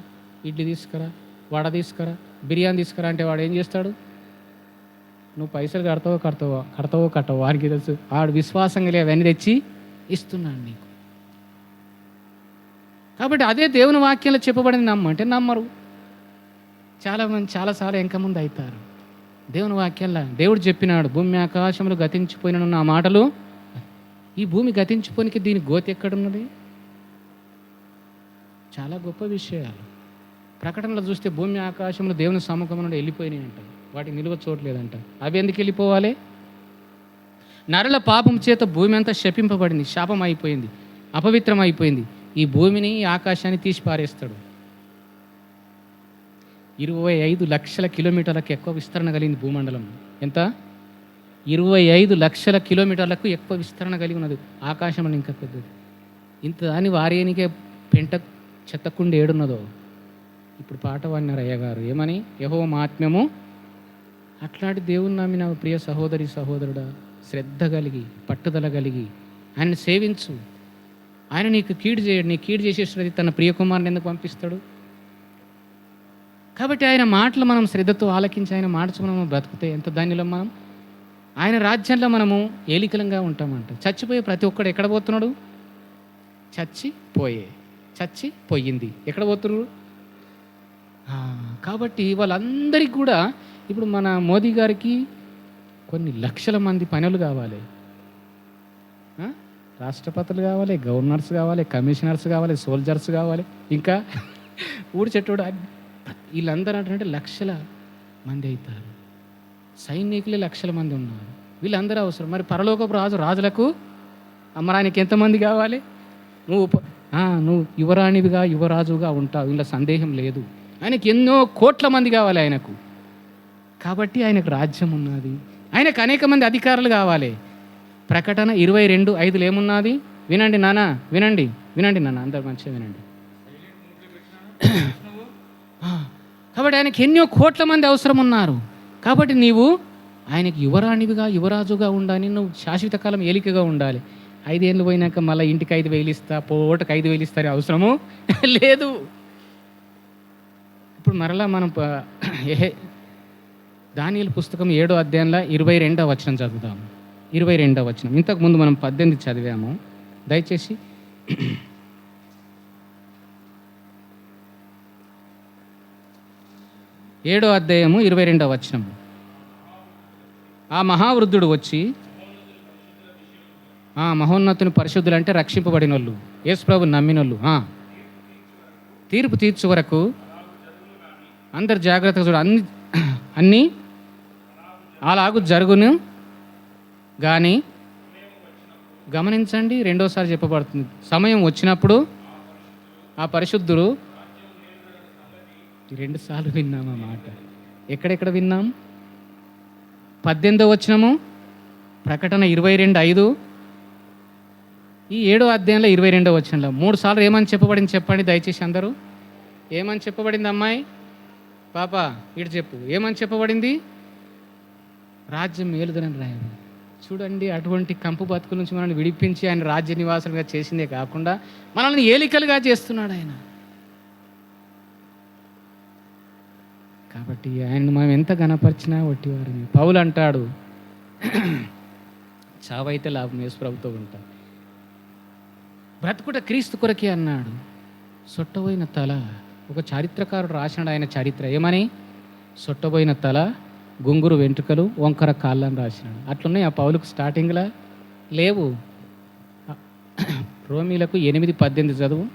ఇడ్లీ తీసుకురా, వడ తీసుకురా, బిర్యానీ తీసుకురా అంటే వాడు ఏం చేస్తాడు? నువ్వు పైసలు కడతావో వారికి తెలుసు. వాడు విశ్వాసంగా అవన్నీ తెచ్చి ఇస్తున్నాడు నీకు. కాబట్టి అదే దేవుని వాక్యంలో చెప్పబడింది నమ్మంటే నమ్మరు. చాలామంది చాలాసార్లు ఎంకముందు అవుతారు. దేవుని వాక్యంలో దేవుడు చెప్పినాడు, భూమి ఆకాశములు గతించిపోయిన నా మాటలు. ఈ భూమి గతించిపోనికి దీని గోతి ఎక్కడున్నది? చాలా గొప్ప విషయాలు. ప్రకటనలో చూస్తే భూమి ఆకాశములు దేవుని సముఖం నుండి వెళ్ళిపోయినాయి అంట. వాటికి నిలువ చోట్లేదంట. అవి ఎందుకు వెళ్ళిపోవాలి? నరుల పాపం చేత భూమి అంతా శపింపబడింది, శాపం అయిపోయింది, అపవిత్రం అయిపోయింది. ఈ భూమిని, ఈ ఆకాశాన్ని తీసి పారేస్తాడు. 25 లక్షల కిలోమీటర్లకు ఎక్కువ విస్తరణ కలిగింది భూమండలం. ఎంత? 25 లక్షల కిలోమీటర్లకు ఎక్కువ విస్తరణ కలిగి ఉన్నది. ఆకాశం అని ఇంకా పెద్దది. ఇంత దాన్ని వారేనికే పెంట చెత్తకుండా ఏడున్నదో. ఇప్పుడు పాట పాడినారు అయ్యగారు ఏమని? యెహోవా మహాత్మ్యము. అట్లాంటి దేవుని నమ్మిన ప్రియ సహోదరి సహోదరుడా, శ్రద్ధ కలిగి పట్టుదల కలిగి ఆయన్ని సేవించు. ఆయన నీకు కీడు చేయడు. నీ కీడు చేసేసరికి తన ప్రియకుమారుని ఎందుకు పంపిస్తాడు? కాబట్టి ఆయన మాటలు మనం శ్రద్ధతో ఆలకించి ఆయన మాట మనం బ్రతుకుతే ఎంత ధన్యులం మనం. ఆయన రాజ్యంలో మనము ఏలికలంగా ఉంటామంట. చచ్చిపోయే ప్రతి ఒక్కడు ఎక్కడ పోతున్నాడు? చచ్చిపోయింది ఎక్కడ పోతున్నారు? కాబట్టి వాళ్ళందరికీ కూడా ఇప్పుడు మన మోదీ గారికి కొన్ని లక్షల మంది పనులు కావాలి. రాష్ట్రపతులు కావాలి, గవర్నర్స్ కావాలి, కమిషనర్స్ కావాలి, సోల్జర్స్ కావాలి, ఇంకా ఊడి చెట్టుడు వీళ్ళందరూ అంటే లక్షల మంది అవుతారు. సైనికులే లక్షల మంది ఉన్నారు. వీళ్ళందరూ అవసరం. మరి పరలోకపు రాజులకు అమ్మరానికి ఎంతమంది కావాలి? నువ్వు యువరాణివిగా యువరాజుగా ఉంటావు, ఇలా సందేహం లేదు. ఆయనకి ఎన్నో కోట్ల మంది కావాలి ఆయనకు. కాబట్టి ఆయనకు రాజ్యం ఉన్నది. ఆయనకు అనేక మంది అధికారులు కావాలి. ప్రకటన 22:5 ఏమున్నది? వినండి నాన్న, వినండి నాన్న, అందరు మంచిగా వినండి. కాబట్టి ఆయనకి ఎన్నో కోట్ల మంది అవసరం ఉన్నారు. కాబట్టి నీవు ఆయనకి యువరాణివిగా యువరాజుగా ఉండాలి. నువ్వు శాశ్వత కాలం ఏలికగా ఉండాలి. 5 ఏళ్ళు పోయినాక మళ్ళీ ఇంటికి 5,000 ఇస్తా, పూటకు 5,000 ఇస్తారు అవసరము లేదు. ఇప్పుడు మరలా మనం దానియేలు పుస్తకం 7వ అధ్యాయంలో 22వ వచనం చదువుతాం. 22వ వచనం. ఇంతకుముందు మనం 18 చదివాము. దయచేసి 7వ అధ్యాయము 22వ వచనం. ఆ మహావృద్ధుడు వచ్చి, మహోన్నతుని పరిశుద్ధులు అంటే రక్షింపబడిన వాళ్ళు, యేసు ప్రభువుని నమ్మినోళ్ళు, తీర్పు తీర్చు వరకు అందరు జాగ్రత్తగా చూడ, అన్నీ అలాగూ జరుగును కానీ గమనించండి, రెండోసారి చెప్పబడుతుంది. సమయం వచ్చినప్పుడు ఆ పరిశుద్ధుడు, 2 సార్లు విన్నాం ఆ మాట. ఎక్కడెక్కడ విన్నాం? 18వ వచనము, ప్రకటన 22:5 ఈ 7వ అధ్యాయంలో 22వ వచనంలో 3 సార్లు ఏమని చెప్పబడింది చెప్పండి దయచేసి అందరూ. ఏమని చెప్పబడింది అమ్మాయి పాప ఇటు చెప్పు, ఏమని చెప్పబడింది? రాజ్యం మేలుదనని రాయబడి. చూడండి, అటువంటి కంపు బతుకుల నుంచి మనల్ని విడిపించి ఆయన రాజ్య నివాసులుగా చేసిందే కాకుండా మనల్ని ఏలికలుగా చేస్తున్నాడు ఆయన. కాబట్టి ఆయన్ని మనం ఎంత ఘనపరిచినా వట్టివారిని. పౌలు అంటాడు, చావైతే లాభం యేసు ప్రభుతో ఉంటాం, బ్రతుకుట క్రీస్తు కొరకే అన్నాడు. సొట్టబోయిన తల, ఒక చారిత్రకారుడు రాసినాడు ఆయన చరిత్ర. ఏమని? సొట్టబోయిన తల, గుంగురు వెంట్రుకలు, వంకర కాళ్ళని రాసినాడు. అట్లున్నాయి ఆ పౌలుకు స్టార్టింగ్లో లేవు. రోమీలకు 8:18 చదువు.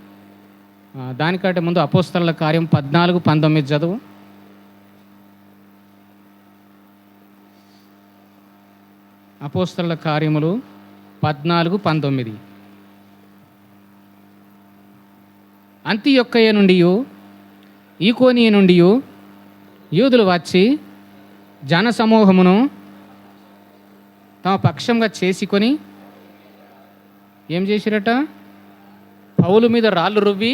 దానికంటే ముందు అపోస్తలుల కార్యం 14:19 చదువు. అపోస్తలుల కార్యములు 14:19. అంతియొక్కయ నుండి ఈకోనియ నుండి యూదులు వచ్చి జనసమూహమును తమ పక్షంగా చేసుకొని ఏం చేసిరట? పౌలు మీద రాళ్ళు రువ్వి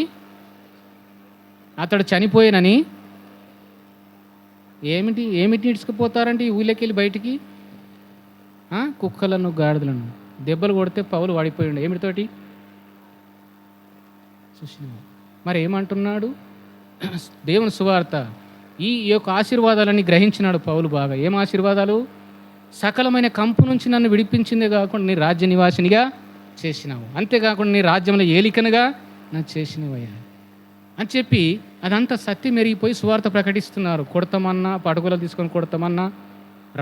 అతడు చనిపోయినని. ఏమిటి ఇడ్చుకుపోతారంటే ఈ ఊళ్ళకి వెళ్ళి బయటికి కుక్కలను గాడిదలను దెబ్బలు కొడితే పౌలు వాడిపోయిండు. ఏమిటితోటి చూసిన. మరి ఏమంటున్నాడు? దేవుని సువార్త ఈ యొక్క ఆశీర్వాదాలన్నీ గ్రహించినాడు పౌలు బాగా. ఏం ఆశీర్వాదాలు? సకలమైన కంపు నుంచి నన్ను విడిపించిందే కాకుండా నీ రాజ్య నివాసినిగా చేసినావు, అంతేకాకుండా నీ రాజ్యంలో ఏలికనుగా నన్ను చేసినవయ్యా అని చెప్పి అదంతా సత్యం మెరిగిపోయి సువార్త ప్రకటిస్తున్నారు. కొడతామన్నా, పడుగులు తీసుకొని కొడతామన్నా,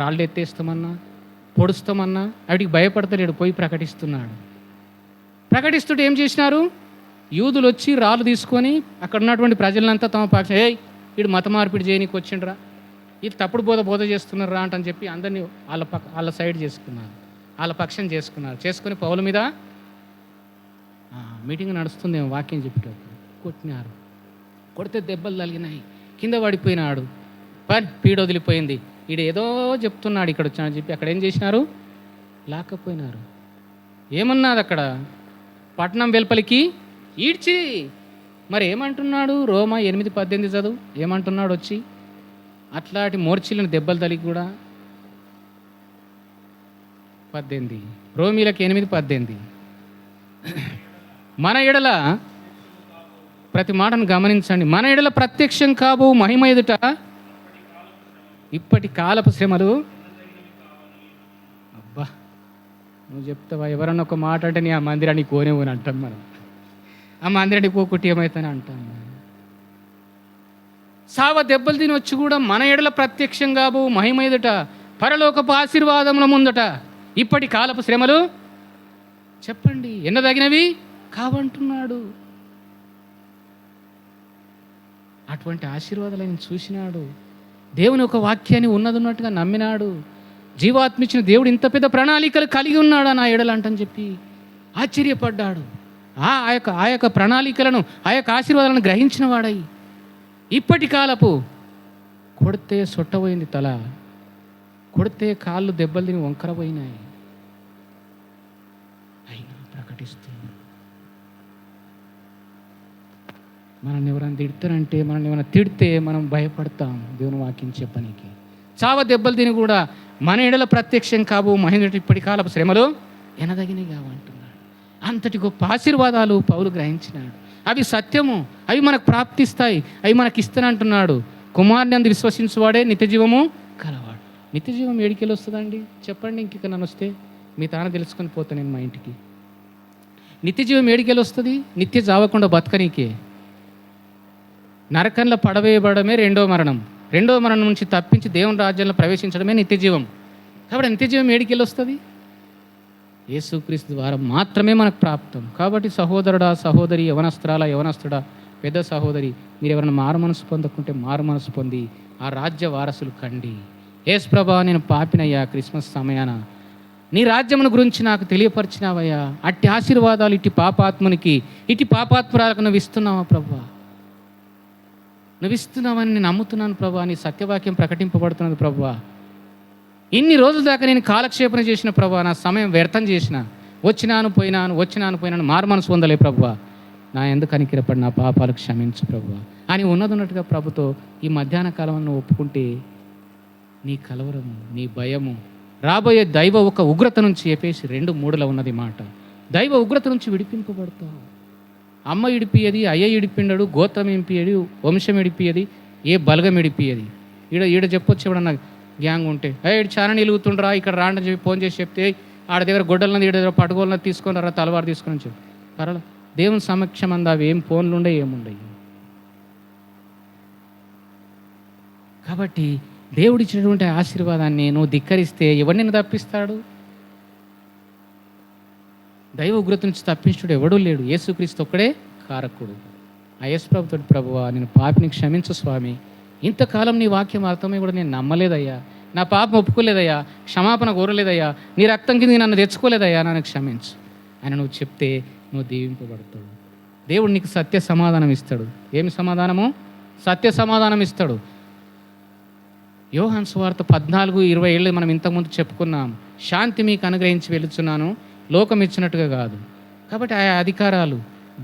రాళ్ళు ఎత్తేస్తామన్నా, పొడుస్తామన్నా వాటికి భయపడతలేడు, పోయి ప్రకటిస్తున్నాడు. ప్రకటిస్తుంటే ఏం చేసినారు? యూదులు వచ్చి రాళ్ళు తీసుకొని అక్కడ ఉన్నటువంటి ప్రజలంతా తమ పక్షం, వీడు మత మార్పిడి చేయనీకి వచ్చిండ్రా, ఇది తప్పుడు బోధ చేస్తున్నారా అంటని చెప్పి అందరినీ వాళ్ళ సైడ్ చేసుకున్నారు, వాళ్ళ పక్షం చేసుకొని పౌల మీద మీటింగ్ నడుస్తుందేమో వాక్యం చెప్పేటప్పుడు కొట్టినారు. కొడితే దెబ్బలు తగిలినాయి, కింద పడిపోయినాడు. పీడ వదిలిపోయింది. వీడు ఏదో చెప్తున్నాడు ఇక్కడ వచ్చానని చెప్పి అక్కడ ఏం చేసినారు? లాక్కపోయినారు. ఏమన్నది అక్కడ? పట్నం వెలుపలికి ఈడ్చి. మరి ఏమంటున్నాడు? రోమా 8:18 చదువు. ఏమంటున్నాడు వచ్చి? అట్లాంటి మోర్చిలను దెబ్బలు తలిగి కూడా 18, రోమీలకు 8:18. మన ఎడల, ప్రతి మాటను గమనించండి, మన ఎడల ప్రత్యక్షం కాబో మహిమ ఎదుట ఇప్పటి కాలపు శ్రమలు. అబ్బా, నువ్వు చెప్తావా? ఎవరన్నా ఒక మాట అంటే నీ ఆ మందిరాన్ని కోనేవు అని అంటాం మనం. ఆ మందిరానికి పోకుట్టి ఏమవుతానే అంటాం. సావ దెబ్బలు తిని వచ్చి కూడా మన ఎడల ప్రత్యక్షం కాబో మహిమ ఎదుట పరలోకపు ఆశీర్వాదముల ముందట ఇప్పటి కాలపు శ్రమలు చెప్పండి ఎన్నదగినవి కావంటున్నాడు. అటువంటి ఆశీర్వాదాలు ఆయన చూసినాడు. దేవుని ఒక వాక్యాన్ని ఉన్నట్టుగా నమ్మినాడు. జీవాత్మిచ్చిన దేవుడు ఇంత పెద్ద ప్రణాళికలు కలిగి ఉన్నాడు నా ఎడల అంటని చెప్పి ఆశ్చర్యపడ్డాడు. ఆ యొక్క ప్రణాళికలను, ఆ యొక్క ఆశీర్వాదాలను గ్రహించిన వాడై ఇప్పటి కాలపు కొడితే సొట్టబోయింది తల, కొడితే కాళ్ళు దెబ్బలు తిని వంకరపోయినాయి, అయినా ప్రకటిస్తుంది. మనల్ని ఎవరైనా తిడతారంటే, మనల్ని ఏమైనా తిడితే మనం భయపడతాం దేవుని వాక్యం చెప్పనీకి. చావ దెబ్బలు తిని కూడా మన ఎడల ప్రత్యక్షం కాబో మహేంద్రుడు ఇప్పటి కాలపు శ్రమలు ఎనదగినవి కావంటున్నాడు. అంతటి గొప్ప ఆశీర్వాదాలు పౌలు గ్రహించినాడు. అవి సత్యము, అవి మనకు ప్రాప్తిస్తాయి, అవి మనకి ఇస్తానంటున్నాడు. కుమారుని అందు విశ్వసించువాడే నిత్యజీవము కలవాడు. నిత్యజీవం ఏడికెళ్ళి వస్తుందండి చెప్పండి? ఇంక నన్ను వస్తే మీ తాను తెలుసుకొని పోతా నేను మా ఇంటికి. నిత్యజీవం ఏడికెళ్ళి వస్తుంది? నిత్య జావకుండా బతకనీకే. నరకంలో పడవేయబడమే రెండో మరణం. రెండో మరణం నుంచి తప్పించి దేవుని రాజ్యంలో ప్రవేశించడమే నిత్యజీవం. కాబట్టి నిత్యజీవం ఏడికెళ్ళి వస్తుంది? యేసుక్రీస్తు ద్వారా మాత్రమే మనకు ప్రాప్తం. కాబట్టి సహోదరుడా, సహోదరి, యవనస్తుడా, పెద్ద సహోదరి, మీరు ఎవరైనా మారు మనసు పొందకుంటే మారు మనసు పొంది ఆ రాజ్య వారసులు కండి. యేసు ప్రభా, నేను పాపినయ్యా, క్రిస్మస్ సమయాన నీ రాజ్యమును గురించి నాకు తెలియపరిచినావయ్యా. అట్టి ఆశీర్వాదాలు ఇటు పాపాత్మునికి, ఇటు పాపాత్మురాలకు నువ్వు ఇస్తున్నావా ప్రభా? నువ్వు ఇస్తున్నావని నేను నమ్ముతున్నాను ప్రభా. నీ సత్యవాక్యం ప్రకటింపబడుతున్నది ప్రభా. ఇన్ని రోజుల దాకా నేను కాలక్షేపణ చేసిన ప్రభువా, నా సమయం వ్యర్థం చేసిన, వచ్చినాను పోయినాను, మారు మనసు పొందలే ప్రభువా, నా ఎందుకు కనికిరపడి నా పాపాలు క్షమించు ప్రభువా అని ఉన్నట్టుగా ప్రభుతో ఈ మధ్యాహ్న కాలంలో ఒప్పుకుంటే నీ కలవరము, నీ భయము, రాబోయే దైవ ఒక ఉగ్రత నుంచి ఎఫెసీ 2:3 ఉన్నది మాట, దైవ ఉగ్రత నుంచి విడిపింపబడతావు. అమ్మ ఇడిపియది, అయ్య ఇడిపిండడు, గోత్రం ఇంపియది, వంశం ఇడిపియది, ఏ బలగం ఇడిపియది. ఈడ చెప్పొచ్చు ఎవడన్నా గ్యాంగ్ ఉంటే, ఇటు చాలా నిలుగుతుండ్రా ఇక్కడ రాండని చెప్పి ఫోన్ చేసి చెప్తే ఆడ దగ్గర గొడ్డలన్నది ఈడ దగ్గర పట్టుకోవాలన్నది తీసుకొని రా, తలవారు తీసుకొని చెప్పి పర్వాలేదు. దేవుని సమక్షం అందా అవి ఏం ఫోన్లు ఉండే ఏముండయి. కాబట్టి దేవుడిచ్చినటువంటి ఆశీర్వాదాన్ని నువ్వు ధిక్కరిస్తే ఎవరిని తప్పిస్తాడు? దైవ ఉగ్రత నుంచి తప్పించుడు ఎవడూ లేడు, యేసుక్రీస్తు ఒక్కడే కారకుడు. ఆ యేసు ప్రభుతో, ప్రభువా నేను పాపిని క్షమించు స్వామి, ఇంతకాలం నీ వాక్యం అర్థమై కూడా నేను నమ్మలేదయ్యా, నా పాపం ఒప్పుకోలేదయ్యా, క్షమాపణ కోరలేదయ్యా, నీ రక్తం కింద నన్ను తెచ్చుకోలేదయ్యా, నన్ను క్షమించు అని నువ్వు చెప్తే నువ్వు దీవింపబడతాడు. దేవుడు నీకు సత్య సమాధానం ఇస్తాడు. ఏమి సమాధానము? సత్య సమాధానం ఇస్తాడు. యోహాను సువార్త 14:20 మనం ఇంతకుముందు చెప్పుకున్నాం. శాంతి మీకు అనుగ్రహించి వెళుచున్నాను, లోకం ఇచ్చినట్టుగా కాదు. కాబట్టి ఆ అధికారాలు,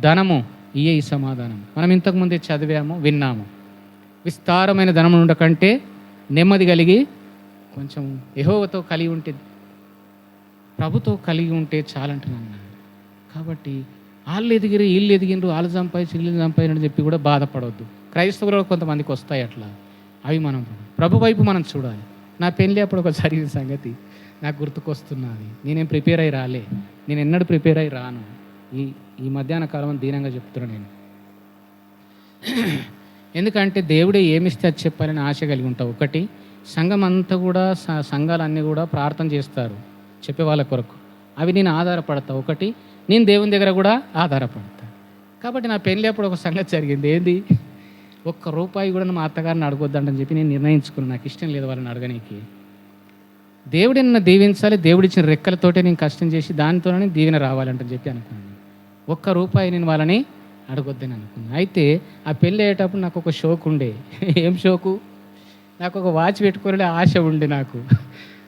ధనము ఇయే ఈ సమాధానం. మనం ఇంతకుముందే చదివాము, విన్నాము. విస్తారమైన ధనము ఉండకంటే నెమ్మది కలిగి కొంచెం యెహోవాతో కలిగి ఉంటే, ప్రభుతో కలిగి ఉంటే చాలంటున్నాను. కాబట్టి వాళ్ళు ఎదిగిరు, వీళ్ళు ఎదిగినరు, వాళ్ళు సంపాదించి వీళ్ళు సంపాదించని చెప్పి కూడా బాధపడవద్దు. క్రైస్తవులు కొంతమందికి వస్తాయి అట్లా, అవి మనం ప్రభు వైపు మనం చూడాలి. నా పెళ్ళి అప్పుడు ఒక జరిగిన సంగతి నాకు గుర్తుకొస్తున్నది. నేనేం ప్రిపేర్ అయ్యి రాలే, నేను ఎన్నడూ ప్రిపేర్ అయ్యి రాను. ఈ మధ్యాహ్న కాలం దీనంగా చెప్తున్నాను నేను. ఎందుకంటే దేవుడే ఏమిస్తే అది చెప్పాలని ఆశ కలిగి ఉంటావు. ఒకటి, సంఘం అంతా కూడా, సంఘాలన్నీ కూడా ప్రార్థన చేస్తారు చెప్పే వాళ్ళ కొరకు, అవి నేను ఆధారపడతా. ఒకటి, నేను దేవుని దగ్గర కూడా ఆధారపడతా. కాబట్టి నా పెళ్ళి అప్పుడు ఒక సంగతి జరిగింది. ఏంది? ₹1 కూడా మా అత్తగారిని అడగొద్దంటని చెప్పి నేను నిర్ణయించుకున్నాను. నాకు ఇష్టం లేదు వాళ్ళని అడగనీకి. దేవుడి నన్ను దీవించాలి, దేవుడిచ్చిన రెక్కలతోటే నేను కష్టం చేసి దానితోనే దీవెన రావాలంటని చెప్పి అనుకున్నాను. ₹1 నేను వాళ్ళని అడగొద్దని అనుకున్నాను. అయితే ఆ పెళ్ళి అయ్యేటప్పుడు నాకు ఒక షోకు ఉండే. ఏం షోకు? నాకు ఒక వాచ్ పెట్టుకోవాలని ఆశ ఉండే. నాకు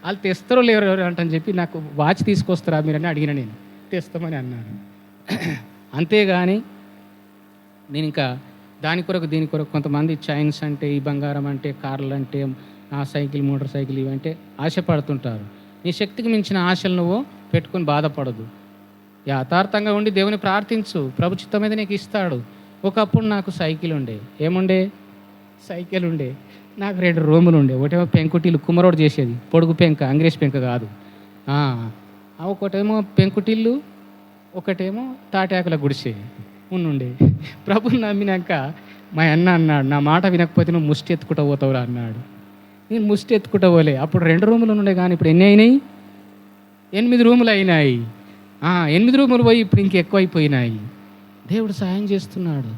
వాళ్ళు తెస్తారో లేరు అంటని చెప్పి, నాకు వాచ్ తీసుకొస్తారా మీరని అడిగిన. నేను తెస్తామని అన్నాను. అంతేగాని నేను ఇంకా దాని కొరకు దీని కొరకు, కొంతమంది చైన్స్ అంటే, ఈ బంగారం అంటే, కార్లు అంటే, ఆ సైకిల్, మోటార్ సైకిల్ ఇవంటే ఆశపడుతుంటారు. నీ శక్తికి మించిన ఆశలు నువ్వు పెట్టుకొని బాధపడదు. యథార్థంగా ఉండి దేవుని ప్రార్థించు, ప్రభు చిత్తం మీద నీకు ఇస్తాడు. ఒకప్పుడు నాకు సైకిల్ ఉండే. ఏముండే? సైకిల్ ఉండే. నాకు 2 రూములు ఉండే. ఒకటేమో పెంకుటిల్లు, కుమ్మరోడు చేసేది, పొడుగు పెంక, అంగ్రేజ్ పెంక కాదు. ఒకటేమో పెంకుటిల్లు, ఒకటేమో తాటాకుల గుడిసే ఉండే. ప్రభుని నమ్మినాక మా అన్న అన్నాడు, నా మాట వినకపోతే నువ్వు ముష్టి ఎత్తుకుంటూ పోతావురా అన్నాడు. నేను ముష్టి ఎత్తుకుంటూ పోలే. అప్పుడు 2 రూములు ఉండే, కానీ ఇప్పుడు ఎన్ని అయినాయి? 8 రూములు అయినాయి. 8 రూములు పోయి ఇప్పుడు ఇంకెక్కువ అయిపోయినాయి. దేవుడు సాయం చేస్తున్నాడు.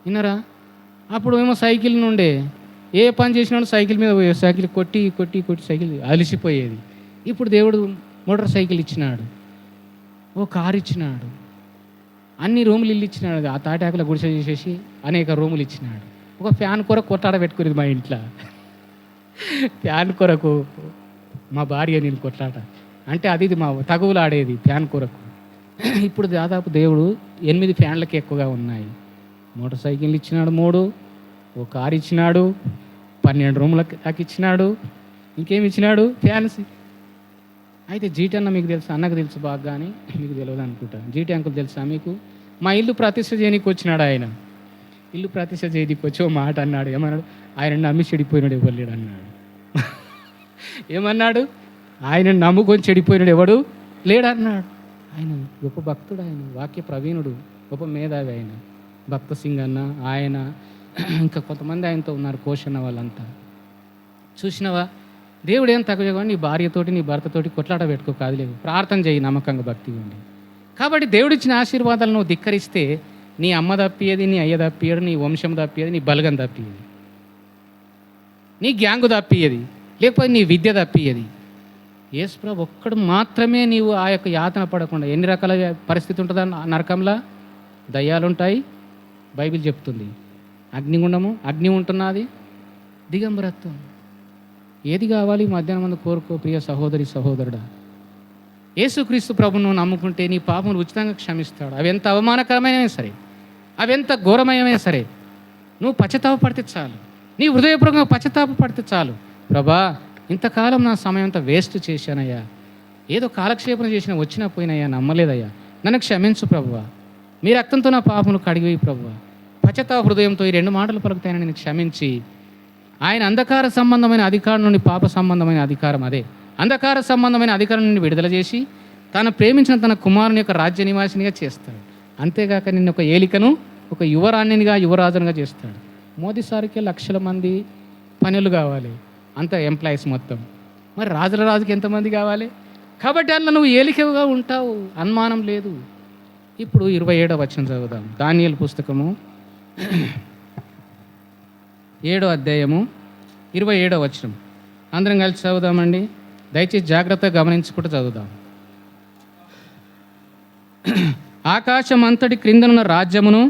విన్నారా? అప్పుడు ఏమో సైకిల్ నుండే, ఏ పని చేసినాడు సైకిల్ మీద పోయే, సైకిల్ కొట్టి కొట్టి కొట్టి సైకిల్ అలిసిపోయేది. ఇప్పుడు దేవుడు మోటార్ సైకిల్ ఇచ్చినాడు, ఓ కారు ఇచ్చినాడు, అన్ని రూములు ఇల్లు ఇచ్చినాడు. ఆ తాటాకుల గుడిసె చేసేసి అనేక రూములు ఇచ్చినాడు. ఒక ఫ్యాన్ కొరకు కొట్లాడ పెట్టుకునేది మా ఇంట్లో. ఫ్యాన్ కొరకు మా భార్య నేను కొట్లాట అంటే అది మా తగువులు ఆడేది ఫ్యాన్ కొరకు. ఇప్పుడు దాదాపు దేవుడు 8 ఫ్యాన్లకి ఎక్కువగా ఉన్నాయి. మోటార్ సైకిల్ ఇచ్చినాడు 3, ఓ కారు ఇచ్చినాడు, 12 రూములకి దాకా ఇచ్చినాడు, ఇంకేమి ఇచ్చినాడు? ఫ్యాన్స్. అయితే జీటీ అన్న మీకు తెలుసు, అన్నకు తెలుసు బాగా, కానీ మీకు తెలియదు అనుకుంటా. జీటీ అంకుల్ తెలుసా మీకు? మా ఇల్లు ప్రతిష్ఠ చేయడానికి వచ్చినాడు ఆయన. ఇల్లు ప్రతిష్ఠ చేయడానికి వచ్చి ఓ మాట అన్నాడు. ఏమన్నాడు? ఆయన నమ్మి చెడిపోయినాడు ఎవరు లేడు అన్నాడు. ఏమన్నాడు? ఆయన నమ్ముకొని చెడిపోయినాడు ఎవడు లేడన్నాడు. ఆయన గొప్ప భక్తుడు, ఆయన వాక్య ప్రవీణుడు, గొప్ప మేధావి ఆయన. భక్త సింగ్ అన్న, ఆయన ఇంకా కొంతమంది ఆయనతో ఉన్నారు, కోషన్న వాళ్ళంతా. చూసినవా? దేవుడు ఏం తక్కువ, నీ భార్యతోటి నీ భర్తతోటి కొట్లాట పెట్టుకో, కాదులేదు, ప్రార్థన చేయి నమ్మకంగా, భక్తిగా ఉండి. కాబట్టి దేవుడిచ్చిన ఆశీర్వాదాలను నువ్వు ధిక్కరిస్తే నీ అమ్మ తప్పియేది, నీ అయ్య తప్పియడు, నీ వంశం తప్పియేది, నీ బలగం తప్పియేది, నీ గ్యాంగు తప్పియేది, లేకపోతే నీ విద్య తప్పియేది. యేసు ప్రభు ఒక్కడు మాత్రమే నీవు ఆ యొక్క యాతన పడకుండా. ఎన్ని రకాల పరిస్థితి ఉంటుందా నరకంలో? దయ్యాలుంటాయి, బైబిల్ చెప్తుంది. అగ్నిగుండము, అగ్ని ఉంటున్నది, దిగంబరత్వం. ఏది కావాలి మధ్యాహ్నం మంది కోరుకో ప్రియ సహోదరి సహోదరుడా. యేసుక్రీస్తు ప్రభువును నువ్వు నమ్ముకుంటే నీ పాపములు ఉచితంగా క్షమిస్తాడు. అవి ఎంత అవమానకరమైనవే సరే, అవి ఎంత ఘోరమయమైనా సరే, నువ్వు పశ్చాత్తాపడితే చాలు, నీ హృదయపూర్వకంగా పశ్చాత్తాపడితే చాలు. ప్రభా, ఇంతకాలం నా సమయం అంతా వేస్ట్ చేశానయ్యా, ఏదో కాలక్షేపణ చేసిన వచ్చినా పోయినయ్యా, నమ్మలేదయ్యా, నన్ను క్షమించు ప్రభువా, మీ రక్తంతో నా పాపములు కడిగివేయి ప్రభువా. పశ్చాత్తాప హృదయంతో ఈ 2 మాటలు పలుకుతాయని నేను క్షమించి, ఆయన అంధకార సంబంధమైన అధికారం నుండి పాప సంబంధమైన అధికారం, అదే అంధకార సంబంధమైన అధికారం నుండి విడుదల చేసి తాను ప్రేమించిన తన కుమారుని యొక్క రాజ్య నివాసినిగా చేస్తాడు. అంతేగాక నిన్ను ఒక ఏలికను, ఒక యువరాణినిగా, యువరాజునిగా చేస్తాడు. మోదీసారికి లక్షల మంది పనులు కావాలి, అంత ఎంప్లాయీస్ మొత్తం. మరి రాజుకి ఎంతమంది కావాలి? కాబట్టి అందులో నువ్వు ఏలికగా ఉంటావు, అనుమానం లేదు. ఇప్పుడు 27వ వచనం చదువుదాం. దానియేలు పుస్తకము 7వ అధ్యాయము 27వ వచనం అందరం కలిసి చదువుదామండి. దయచేసి జాగ్రత్తగా గమనించుకుంటూ చదువుదాం. ఆకాశం అంతటి క్రిందనున్న రాజ్యమును,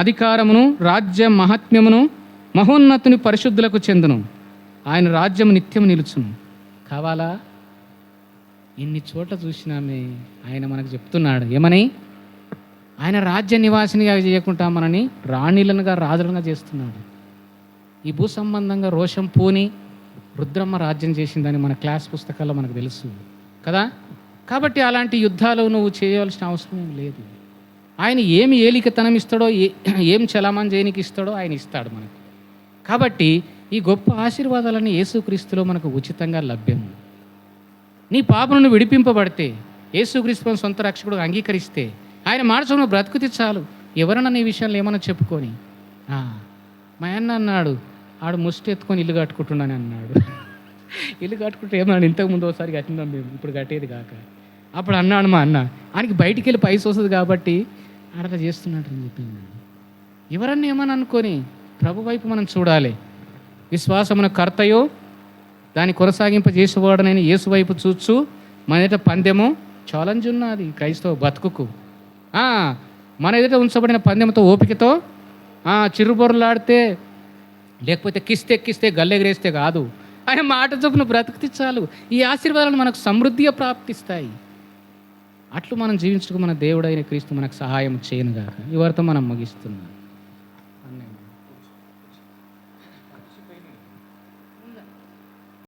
అధికారమును, రాజ్య మహాత్మ్యమును మహోన్నతుని పరిశుద్ధులకు చెందును. ఆయన రాజ్యము నిత్యము నిలుచును. కావాలా? ఇన్ని చోట్ల చూసినామే. ఆయన మనకు చెప్తున్నాడు ఏమని? ఆయన రాజ్య నివాసినిగా చేయకుండా మనని రాణిలనుగా, రాజులుగా చేస్తున్నాడు. ఈ భూ సంబంధంగా రోషం పూని రుద్రమ్మ రాజ్యం చేసిందని మన క్లాస్ పుస్తకాల్లో మనకు తెలుసు కదా. కాబట్టి అలాంటి యుద్ధాలు నువ్వు చేయవలసిన అవసరం ఏం లేదు. ఆయన ఏమి ఏలికతనం ఇస్తాడో, ఏం చలామణి చేయనికి ఇస్తాడో ఆయన ఇస్తాడు మనకు. కాబట్టి ఈ గొప్ప ఆశీర్వాదాలన్నీ యేసుక్రీస్తులో మనకు ఉచితంగా లభ్యం. నీ పాప నుండి విడిపింపబడితే, యేసుక్రీస్తుని సొంత రక్షకుడు అంగీకరిస్తే, ఆయన మాట బ్రతుకుతే చాలు. ఎవరన్నా నీ విషయంలో ఏమన్నా చెప్పుకొని, మా అన్న అన్నాడు, ఆడు ముష్టి ఎత్తుకొని ఇల్లు కట్టుకుంటున్నాను అన్నాడు. ఇల్లు కట్టుకుంటే ఏమన్నాడు, ఇంతకుముందు ఒకసారి కట్టినాం మేము, ఇప్పుడు కట్టేది కాక. అప్పుడు అన్నాడు మా అన్న, ఆయనకి బయటికి వెళ్ళి పైస వస్తుంది కాబట్టి ఆడలా చేస్తున్నాడు అని చెప్పింది. ఎవరన్నా ఏమని అనుకొని ప్రభు వైపు మనం చూడాలి. విశ్వాసమున కర్తయో దాన్ని కొనసాగింపజేసేవాడనైన యేసు వైపు చూచు మన ఎదుట పందెము ఛాలెంజ్ ఉన్నది క్రైస్తవ బతుకుకు. మన ఎదుట ఉంచబడిన పందెంతో ఓపికతో చిరుబొరలాడితే, లేకపోతే కిస్తే గల్లెగరేస్తే కాదు, ఆయన మాట చొప్పున బ్రతుకుతే చాలు. ఈ ఆశీర్వాదాలను మనకు సమృద్ధిగా ప్రాప్తిస్తాయి. అట్లు మనం జీవించడానికి మన దేవుడైన క్రీస్తు మనకు సహాయం చేయనుగాక. ఈ వారితో మనం ముగిస్తున్నాం.